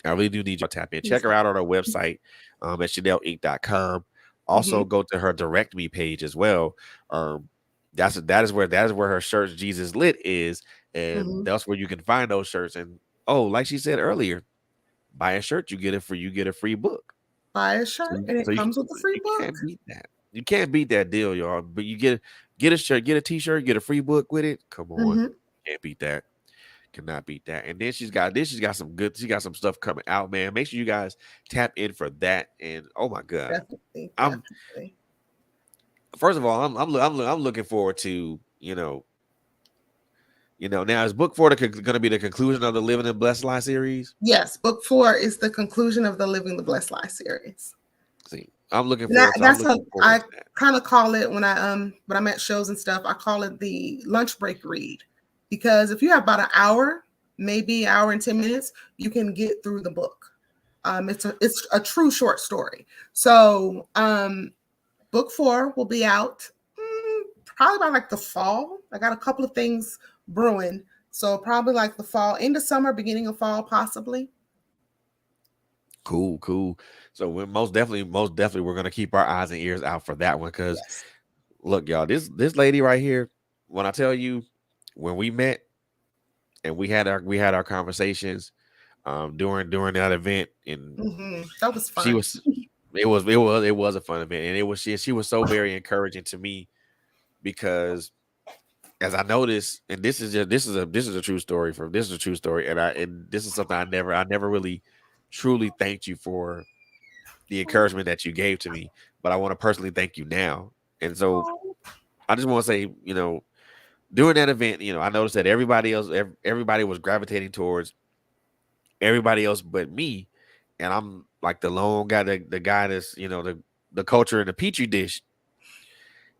I really do need y'all to tap in. Check he's her out on her website at ChanelInc.com. mm-hmm, Also go to her direct me page as well. Um, that is where her shirts Jesus Lit is, and mm-hmm. that's where you can find those shirts. And oh, like she said earlier, buy a shirt, you get a free book. Buy a So shirt, and it comes with a free you book. can't beat that. You can't beat that deal, y'all. But you get a shirt, get a t-shirt, get a free book with it. Come on. Mm-hmm. Can't beat that. Cannot beat that. And then she got some stuff coming out, man. Make sure you guys tap in for that. And oh my God. Definitely, I'm definitely. first of all, I'm looking forward to, now is book 4 going to be the conclusion of the Living and Blessed Life series? Yes, book 4 is the conclusion of the Living the Blessed Life series. See, I'm That's how looking forward I to that. kind of call it when I'm at shows and stuff. I call it the lunch break read, because if you have about an hour, maybe an hour and 10 minutes, you can get through the book. It's a true short story. So book 4 will be out probably by like the fall. I got a couple of things brewing, so probably like the fall, end of summer, beginning of fall, possibly. Cool, cool. So we're most definitely, we're gonna keep our eyes and ears out for that one. Cause Yes. look, y'all, this lady right here, when I tell you, when we met and we had our conversations, during that event, and That was she fun. was, it was a fun event, and it was she was so very encouraging to me because as I noticed, and this is a true story this is a true story, and this is something I never really truly thanked you for the encouragement that you gave to me, but I want to personally thank you now. And so Oh, I just want to say, during that event, I noticed that everybody was gravitating towards everybody else but me, and I'm like the lone guy, the guy that's the culture in the petri dish,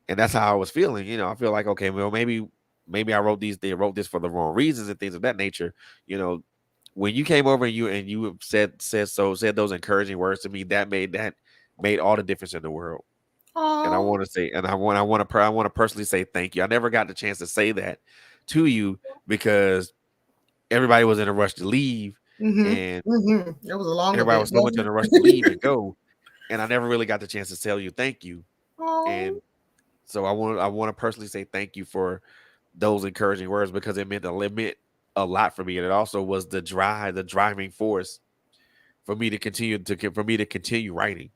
and that's how I was feeling. I feel like, okay, well, maybe they wrote this for the wrong reasons and things of that nature. You know, when you came over and you said those encouraging words to me, that made all the difference in the world. And I oh. want to say, and I want to personally say thank you. I never got the chance to say that to you because everybody was in a rush to leave, and It was a long everybody event, was so much in wasn't a rush to it? leave and go, and I never really got the chance to tell you thank you. Oh. And so I want to personally say thank you for those encouraging words because it meant a lot for me, and it also was the driving force for me to continue writing.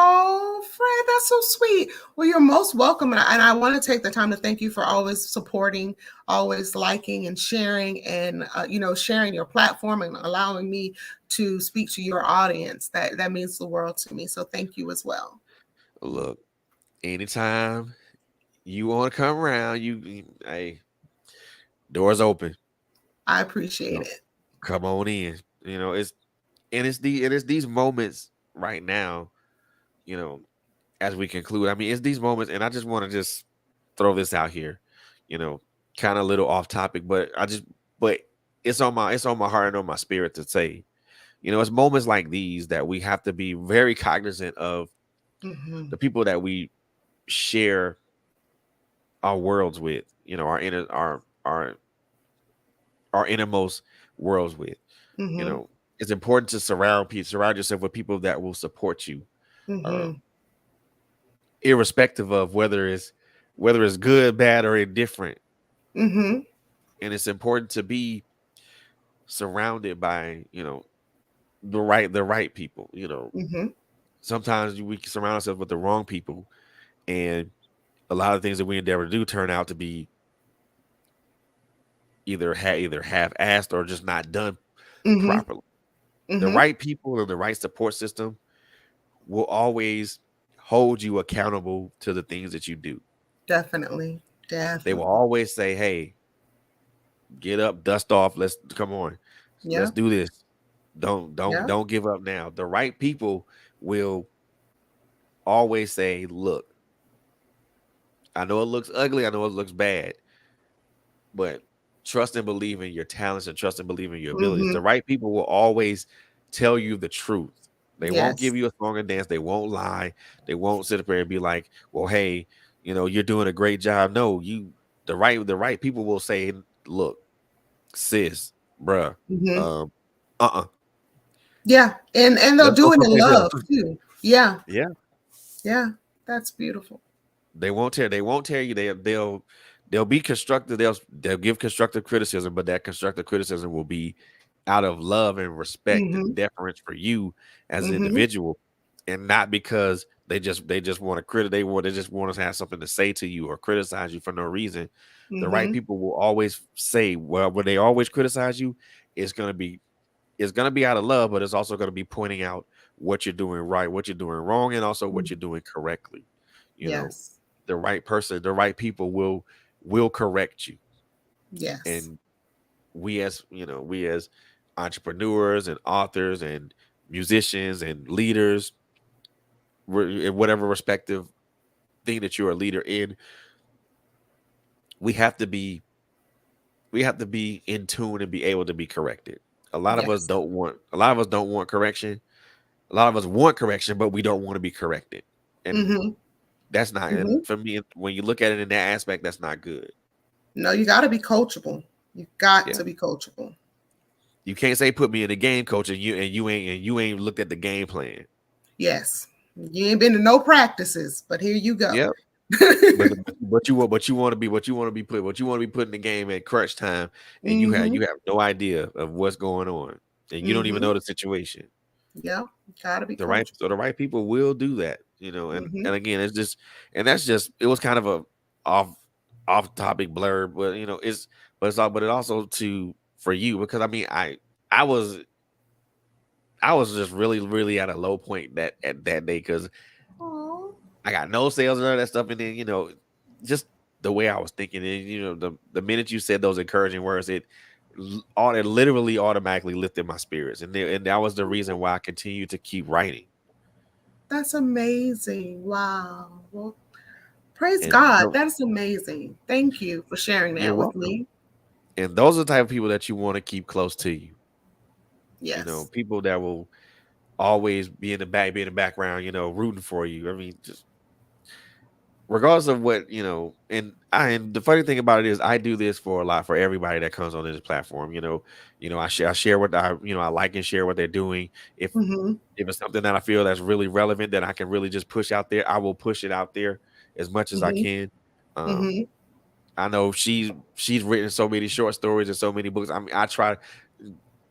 Oh, Fred, that's so sweet. Well, you're most welcome. And I want to take the time to thank you for always supporting, always liking and sharing, and, sharing your platform and allowing me to speak to your audience. That means the world to me. So thank you as well. Look, anytime you want to come around, hey, doors open. I You appreciate know, it. come on in. It's these moments right now. You know, as we conclude, I mean, it's these moments, and I just want to just throw this out here. You know, kind of a little off topic, but it's on my heart and on my spirit to say. It's moments like these that we have to be very cognizant of Hmm. the people that we share our worlds with. Our innermost worlds with. You Hmm. know, it's important to surround yourself with people that will support you, Hmm. um, irrespective of whether it's good, bad, or indifferent. Hmm. And it's important to be surrounded by the right people. Hmm. Sometimes we can surround ourselves with the wrong people, and a lot of things that we endeavor to do turn out to be either half-assed or just not done Hmm. properly. The Hmm. right people and the right support system will always hold you accountable to the things that you do. Definitely. They will Definitely. always say, "Hey, get up, dust off. Let's come on. Yeah. Let's do this. Don't don't Yeah. don't give up now." The right people will always say, "Look, I know it looks ugly. I know it looks bad, but trust and believe in your talents and trust and believe in your abilities." Hmm. The right people will always tell you the truth. They won't Yes. give you a song and dance. They won't lie. They won't sit up there and be like, "Well, hey, you're doing a great job." No, the right people will say, "Look, sis, bruh, Hmm. um, uh-uh, Yeah. And they'll let's go do it in someplace else." love too. Yeah. Yeah. Yeah. That's beautiful. They won't tear you. They'll be constructive. They'll give constructive criticism, but that constructive criticism will be out of love and respect Hmm. and deference for you as an Hmm. individual, and not because they just want to they just want to have something to say to you or criticize you for no reason. The right Hmm. people will always say, well, when they always criticize you, it's gonna be it's gonna be out of love, but it's also gonna be pointing out what you're doing right, what you're doing wrong, and also what you're doing correctly. You know, Yes. the right person, the right people will correct you. Yes. And we as entrepreneurs and authors and musicians and leaders, in whatever respective thing that you're a leader in, we have to be we have to be in tune and be able to be corrected. Yes. A lot of us don't want correction. A lot of us want correction, but we don't want to be corrected. And Hmm. that's not, Hmm. and for me, when you look at it in that aspect, that's not good. No, you got to be coachable. You got Yeah. to be coachable. You can't say put me in the game, coach, and you ain't looked at the game plan. Yes. You ain't been to no practices, but here you go. Yep. But you want to be what you want to be put what you want to be put in the game at crunch time, and Mm-hmm. you have no idea of what's going on, and you don't even Mm-hmm. know the situation. Yeah. Gotta be The right coachable. so the right people will do that, Mm-hmm. and again, it's just and that's just it was kind of a off off topic blurb, but but it also to for you because I mean I was I was just really at a low point at that day because Oh, I got no sales and all that stuff, and then just the way I was thinking, and the minute you said those encouraging words, it literally automatically lifted my spirits, and that was the reason why I continued to keep writing. that's amazing. Wow. Well, praise And God. That's amazing. Thank you for sharing you're that with welcome. me. And those are the type of people that you want to keep close to you. Yes. People that will always be in the background, rooting for you. I mean, just regardless of what and the funny thing about it is I do this for a lot for everybody that comes on this platform. I share what I like and share what they're doing. Mm-hmm. If it's something that I feel that's really relevant that I can really just push out there, I will push it out there as much as I Mm-hmm. can. um Mm-hmm. I know she's written so many short stories and so many books. I mean, I try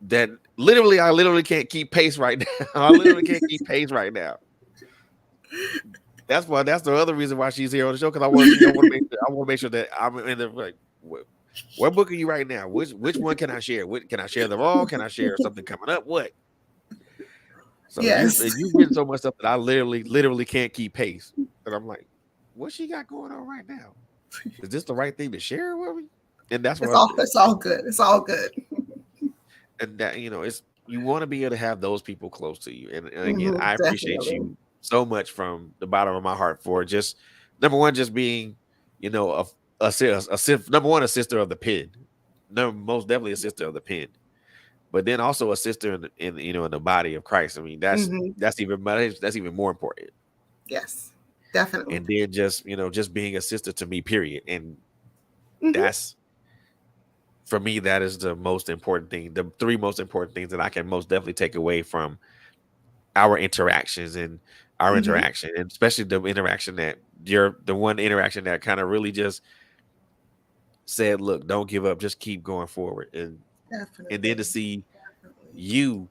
that I literally can't keep pace right now. I literally can't keep pace right now. That's the other reason why she's here on the show because I want to make sure that I'm in the like what book are you right now? Which one can I share? Can I share them all? Can I share something coming up? What? So Yes. you've written so much stuff that I literally can't keep pace. And I'm like, what she got going on right now? Is this the right thing to share with me? And that's what It's all good. It's all good. and that it's you want to be able to have those people close to you. And again, Mm-hmm. I appreciate Definitely. you so much from the bottom of my heart for just number one, just being, number one, a sister of the pen. Number most definitely a sister of the pen. But then also a sister in the body of Christ. I mean, Mm-hmm. that's even more important. Yes. Definitely. And then just being a sister to me, period. And Mm-hmm. that's for me, that is the most important thing. The three most important things that I can most definitely take away from our interactions and our Mm-hmm. interaction, and especially the interaction that you're the one interaction that kind of really just said, "Look, don't give up, just keep going forward." And then to Definitely. see Definitely. you,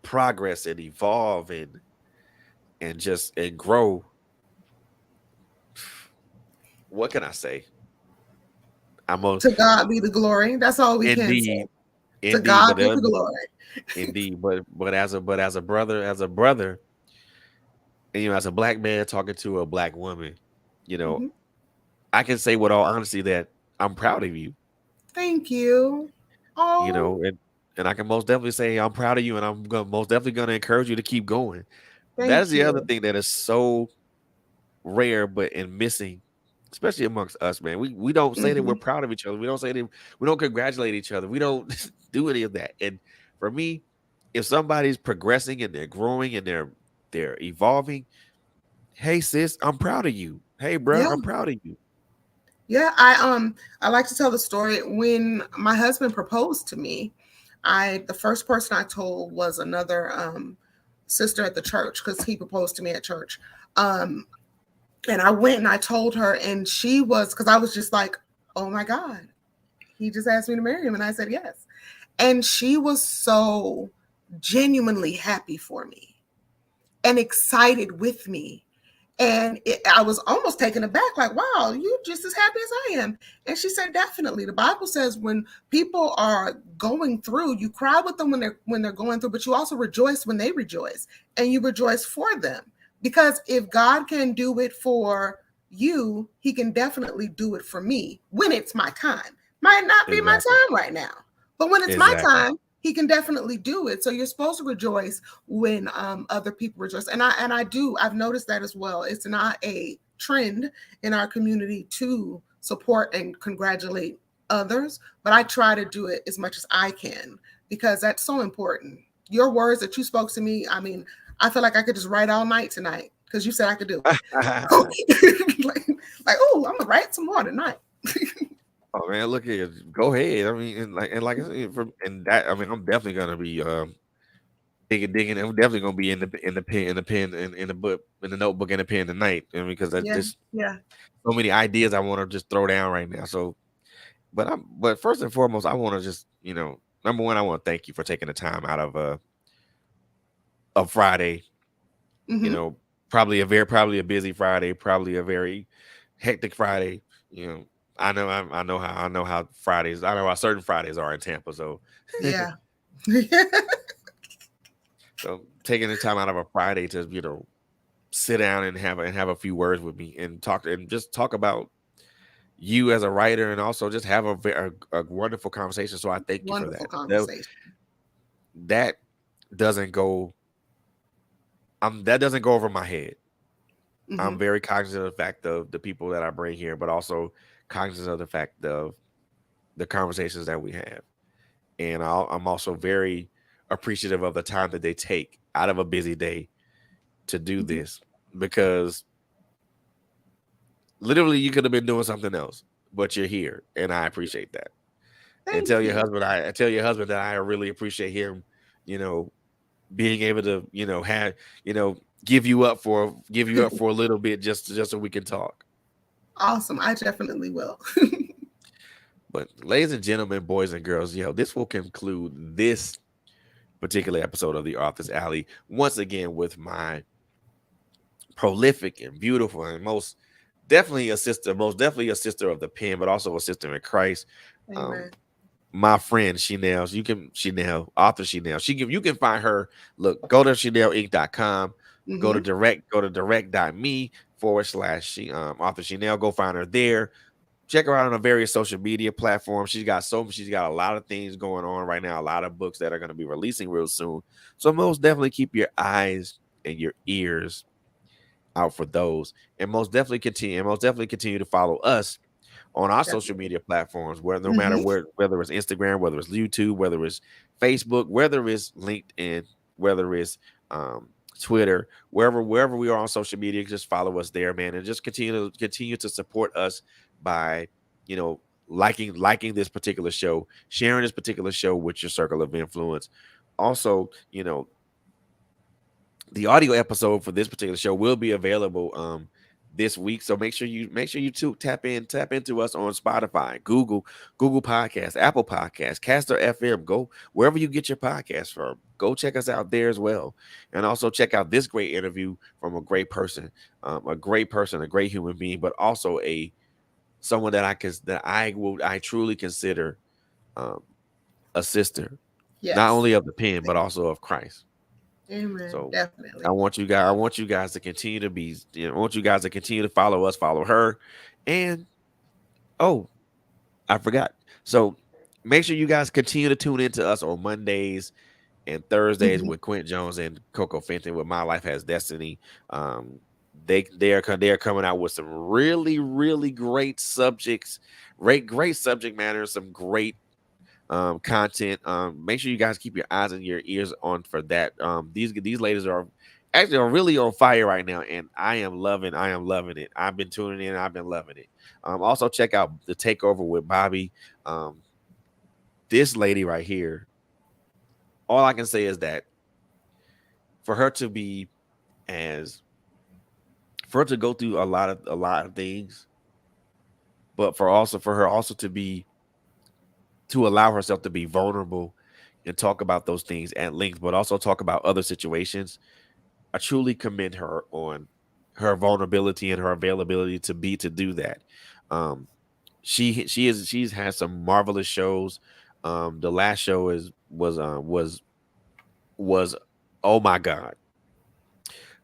progress and evolve and just and grow. What can I say? I'm a To God be the glory. That's all we can say. indeed, To indeed, God be the glory. indeed, but as a brother, and as a black man talking to a black woman, you know, Mm-hmm. I can say with all honesty that I'm proud of you. Thank you. you Oh, know, and and I can most definitely say I'm proud of you, and I'm most definitely gonna encourage you to keep going. That is thank the other you. thing that is so rare, but and missing, especially amongst us, man. We don't say that we're Mm-hmm. proud of each other. We don't say that we don't congratulate each other. We don't do any of that. And for me, if somebody's progressing and they're growing and they're evolving, hey sis, I'm proud of you. Hey bro, Yeah. I'm proud of you. Yeah. I like to tell the story when my husband proposed to me. I the first person I told was another sister at the church because he proposed to me at church. Um, and I went and I told her, and she was because I was just like, oh my God, he just asked me to marry him, and I said yes. And she was so genuinely happy for me and excited with me. And I was almost taken aback, like, wow, you just as happy as I am. And she said, definitely. The Bible says when people are going through, you cry with them when they're going through, but you also rejoice when they rejoice, and you rejoice for them. Because if God can do it for you, he can definitely do it for me when it's my time. Might not be my Exactly. time right now, but when it's my Exactly. time, he can definitely do it. So you're supposed to rejoice when other people rejoice, and I do. I've noticed that as well. It's not a trend in our community to support and congratulate others, but I try to do it as much as I can because that's so important. Your words that you spoke to me, I mean, I feel like I could just write all night tonight because you said I could do it. like, like, oh, I'm gonna write some more tonight. Oh man, look here. Go ahead. I mean, and like I said, from and that I mean, I'm definitely gonna be digging. I'm definitely gonna be in the book in the notebook and the pen tonight. I mean, because I Yeah, just yeah. so many ideas I want to just throw down right now. So, but first and foremost, I want to just number one, I want to thank you for taking the time out of a Friday. You Hmm. know, probably a busy Friday, probably a very hectic Friday. You know, I know how Fridays. I know how certain Fridays are in Tampa. So, Yeah. so taking the time out of a Friday to sit down and have a few words with me and just talk about you as a writer and also just have a wonderful conversation. So I thank you for Wonderful that. conversation. That doesn't go that doesn't go over my head. I'm Hmm. very cognizant of the fact of the people that I bring here, but also cognizant of the fact of the conversations that we have. And I'm also very appreciative of the time that they take out of a busy day to do Hmm. this because literally you could have been doing something else, but you're here, and I appreciate that. And Thank you. tell your husband that I really appreciate him, you know, being able to, have, you know, give you up for a little bit just so we can talk. Awesome. I definitely will. But ladies and gentlemen, boys and girls, this will conclude this particular episode of the Author's Alley once again with my prolific and beautiful and most definitely a sister of the pen, but also a sister in Christ. Um, Amen. my friend She Nell, She Nell, author She Nell. You can find her. Look, go to CheNellInc.com, Hmm. go to direct.me/, author She Nell. Go find her there. Check her out on the various social media platforms. She's got a lot of things going on right now, a lot of books that are going to be releasing real soon. So most definitely keep your eyes and your ears out for those. And most definitely continue to follow us on our social Definitely. media platforms, where no matter Hmm. whether it's Instagram, whether it's YouTube, whether it's Facebook, whether it's LinkedIn, whether it's um, Twitter, wherever we are on social media, just follow us there, man, and just continue to support us by you know liking this particular show, sharing this particular show with your circle of influence. Also, the audio episode for this particular show will be available this week, so make sure you too tap into us on Spotify, Google Podcasts, Apple Podcasts, Caster FM. Go wherever you get your podcast from, go check us out there as well, and also check out this great interview from a great person, a great human being, but also a someone that I truly consider um, a sister, not Yes. only of the pen but also of Christ. Amen. So Definitely. I want you guys to continue to I want you guys to continue to follow us, follow her. And oh, I forgot. So make sure you guys continue to tune in to us on Mondays and Thursdays Hmm. with Quint Jones and Coco Fenton with My Life Has Destiny. Um, they are coming out with some really great subjects, great subject matter, some great content. Make sure you guys keep your eyes and your ears on for that. These ladies are really on fire right now, and I am loving it. I've been tuning in, I've been loving it. Also check out the takeover with Bobby. Um, this lady right here. All I can say is that for her to be as for her to go through a lot of things, but for her also to allow herself to be vulnerable and talk about those things at length, but also talk about other situations. I truly commend her on her vulnerability and her availability to do that. Um, she's had some marvelous shows. The last show was oh my god.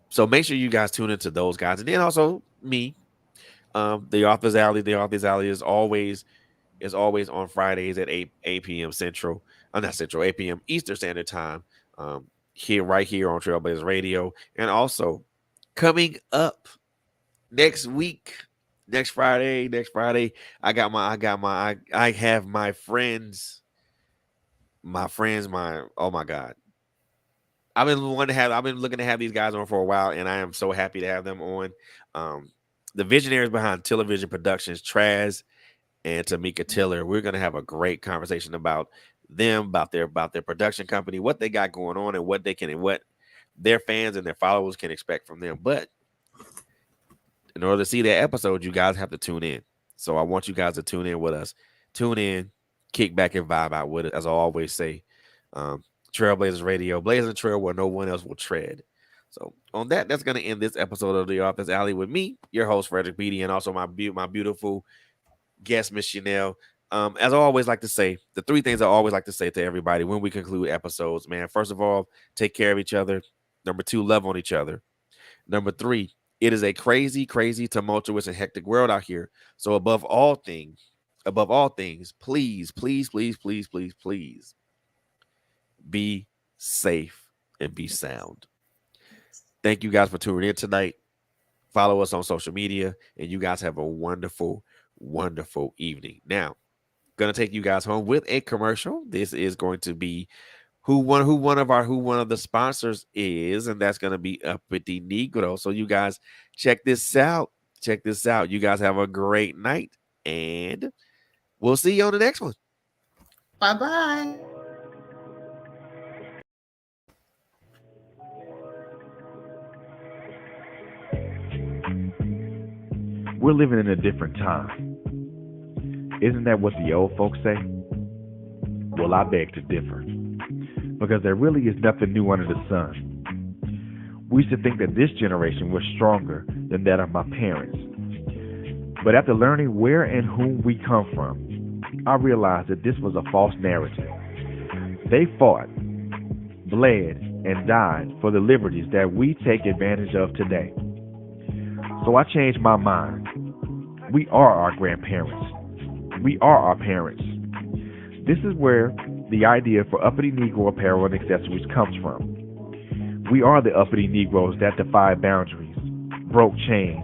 So make sure you guys tune into those guys, and then also me. The Author's Alley. The Author's Alley is always on Fridays at 8 p.m. Central. Not Central, 8 p.m. Eastern Standard Time. Right here on Trailblazer Radio. And also coming up next week, next Friday, I have my friends, oh my God. I've been looking to have these guys on for a while, and I am so happy to have them on. Um, the visionaries behind television productions, Traz and Tamika Tiller. We're gonna have a great conversation about them, about their production company, what they got going on, and what their fans and their followers can expect from them. But in order to see that episode, you guys have to tune in. So I want you guys to tune in with us. Tune in, kick back and vibe out with it. As I always say, um, Trailblazers Radio, blazing a trail where no one else will tread. So on that, that's going to end this episode of The Office Alley with me, your host Frederick Beatty, and also my beautiful guest, Miss She Nell. As I always like to say, the three things I always like to say to everybody when we conclude episodes, man. First of all, take care of each other. Number two, love on each other. Number three, it is a crazy, crazy, tumultuous, and hectic world out here. So above all things, please, please, please, please, please, please be safe and be sound. Thank you guys for tuning in tonight. Follow us on social media, and you guys have a wonderful, wonderful evening. Now, gonna take you guys home with a commercial. This is going to be who one of the sponsors is, and that's gonna be Uppity Negro. So you guys check this out. Check this out. You guys have a great night, and we'll see you on the next one. Bye-bye. We're living in a different time. Isn't that what the old folks say? Well, I beg to differ. Because there really is nothing new under the sun. We used to think that this generation was stronger than that of my parents. But after learning where and whom we come from, I realized that this was a false narrative. They fought, bled, and died for the liberties that we take advantage of today. So I changed my mind. We are our grandparents. We are our parents. This is where the idea for Uppity Negro apparel and accessories comes from. We are the Uppity Negroes that defy boundaries, broke chains,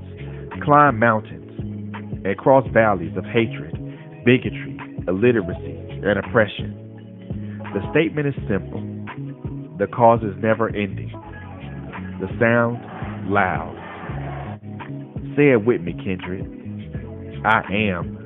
climbed mountains, and crossed valleys of hatred, bigotry, illiteracy, and oppression. The statement is simple. The cause is never ending. The sound, loud. Say it with me, kindred. I am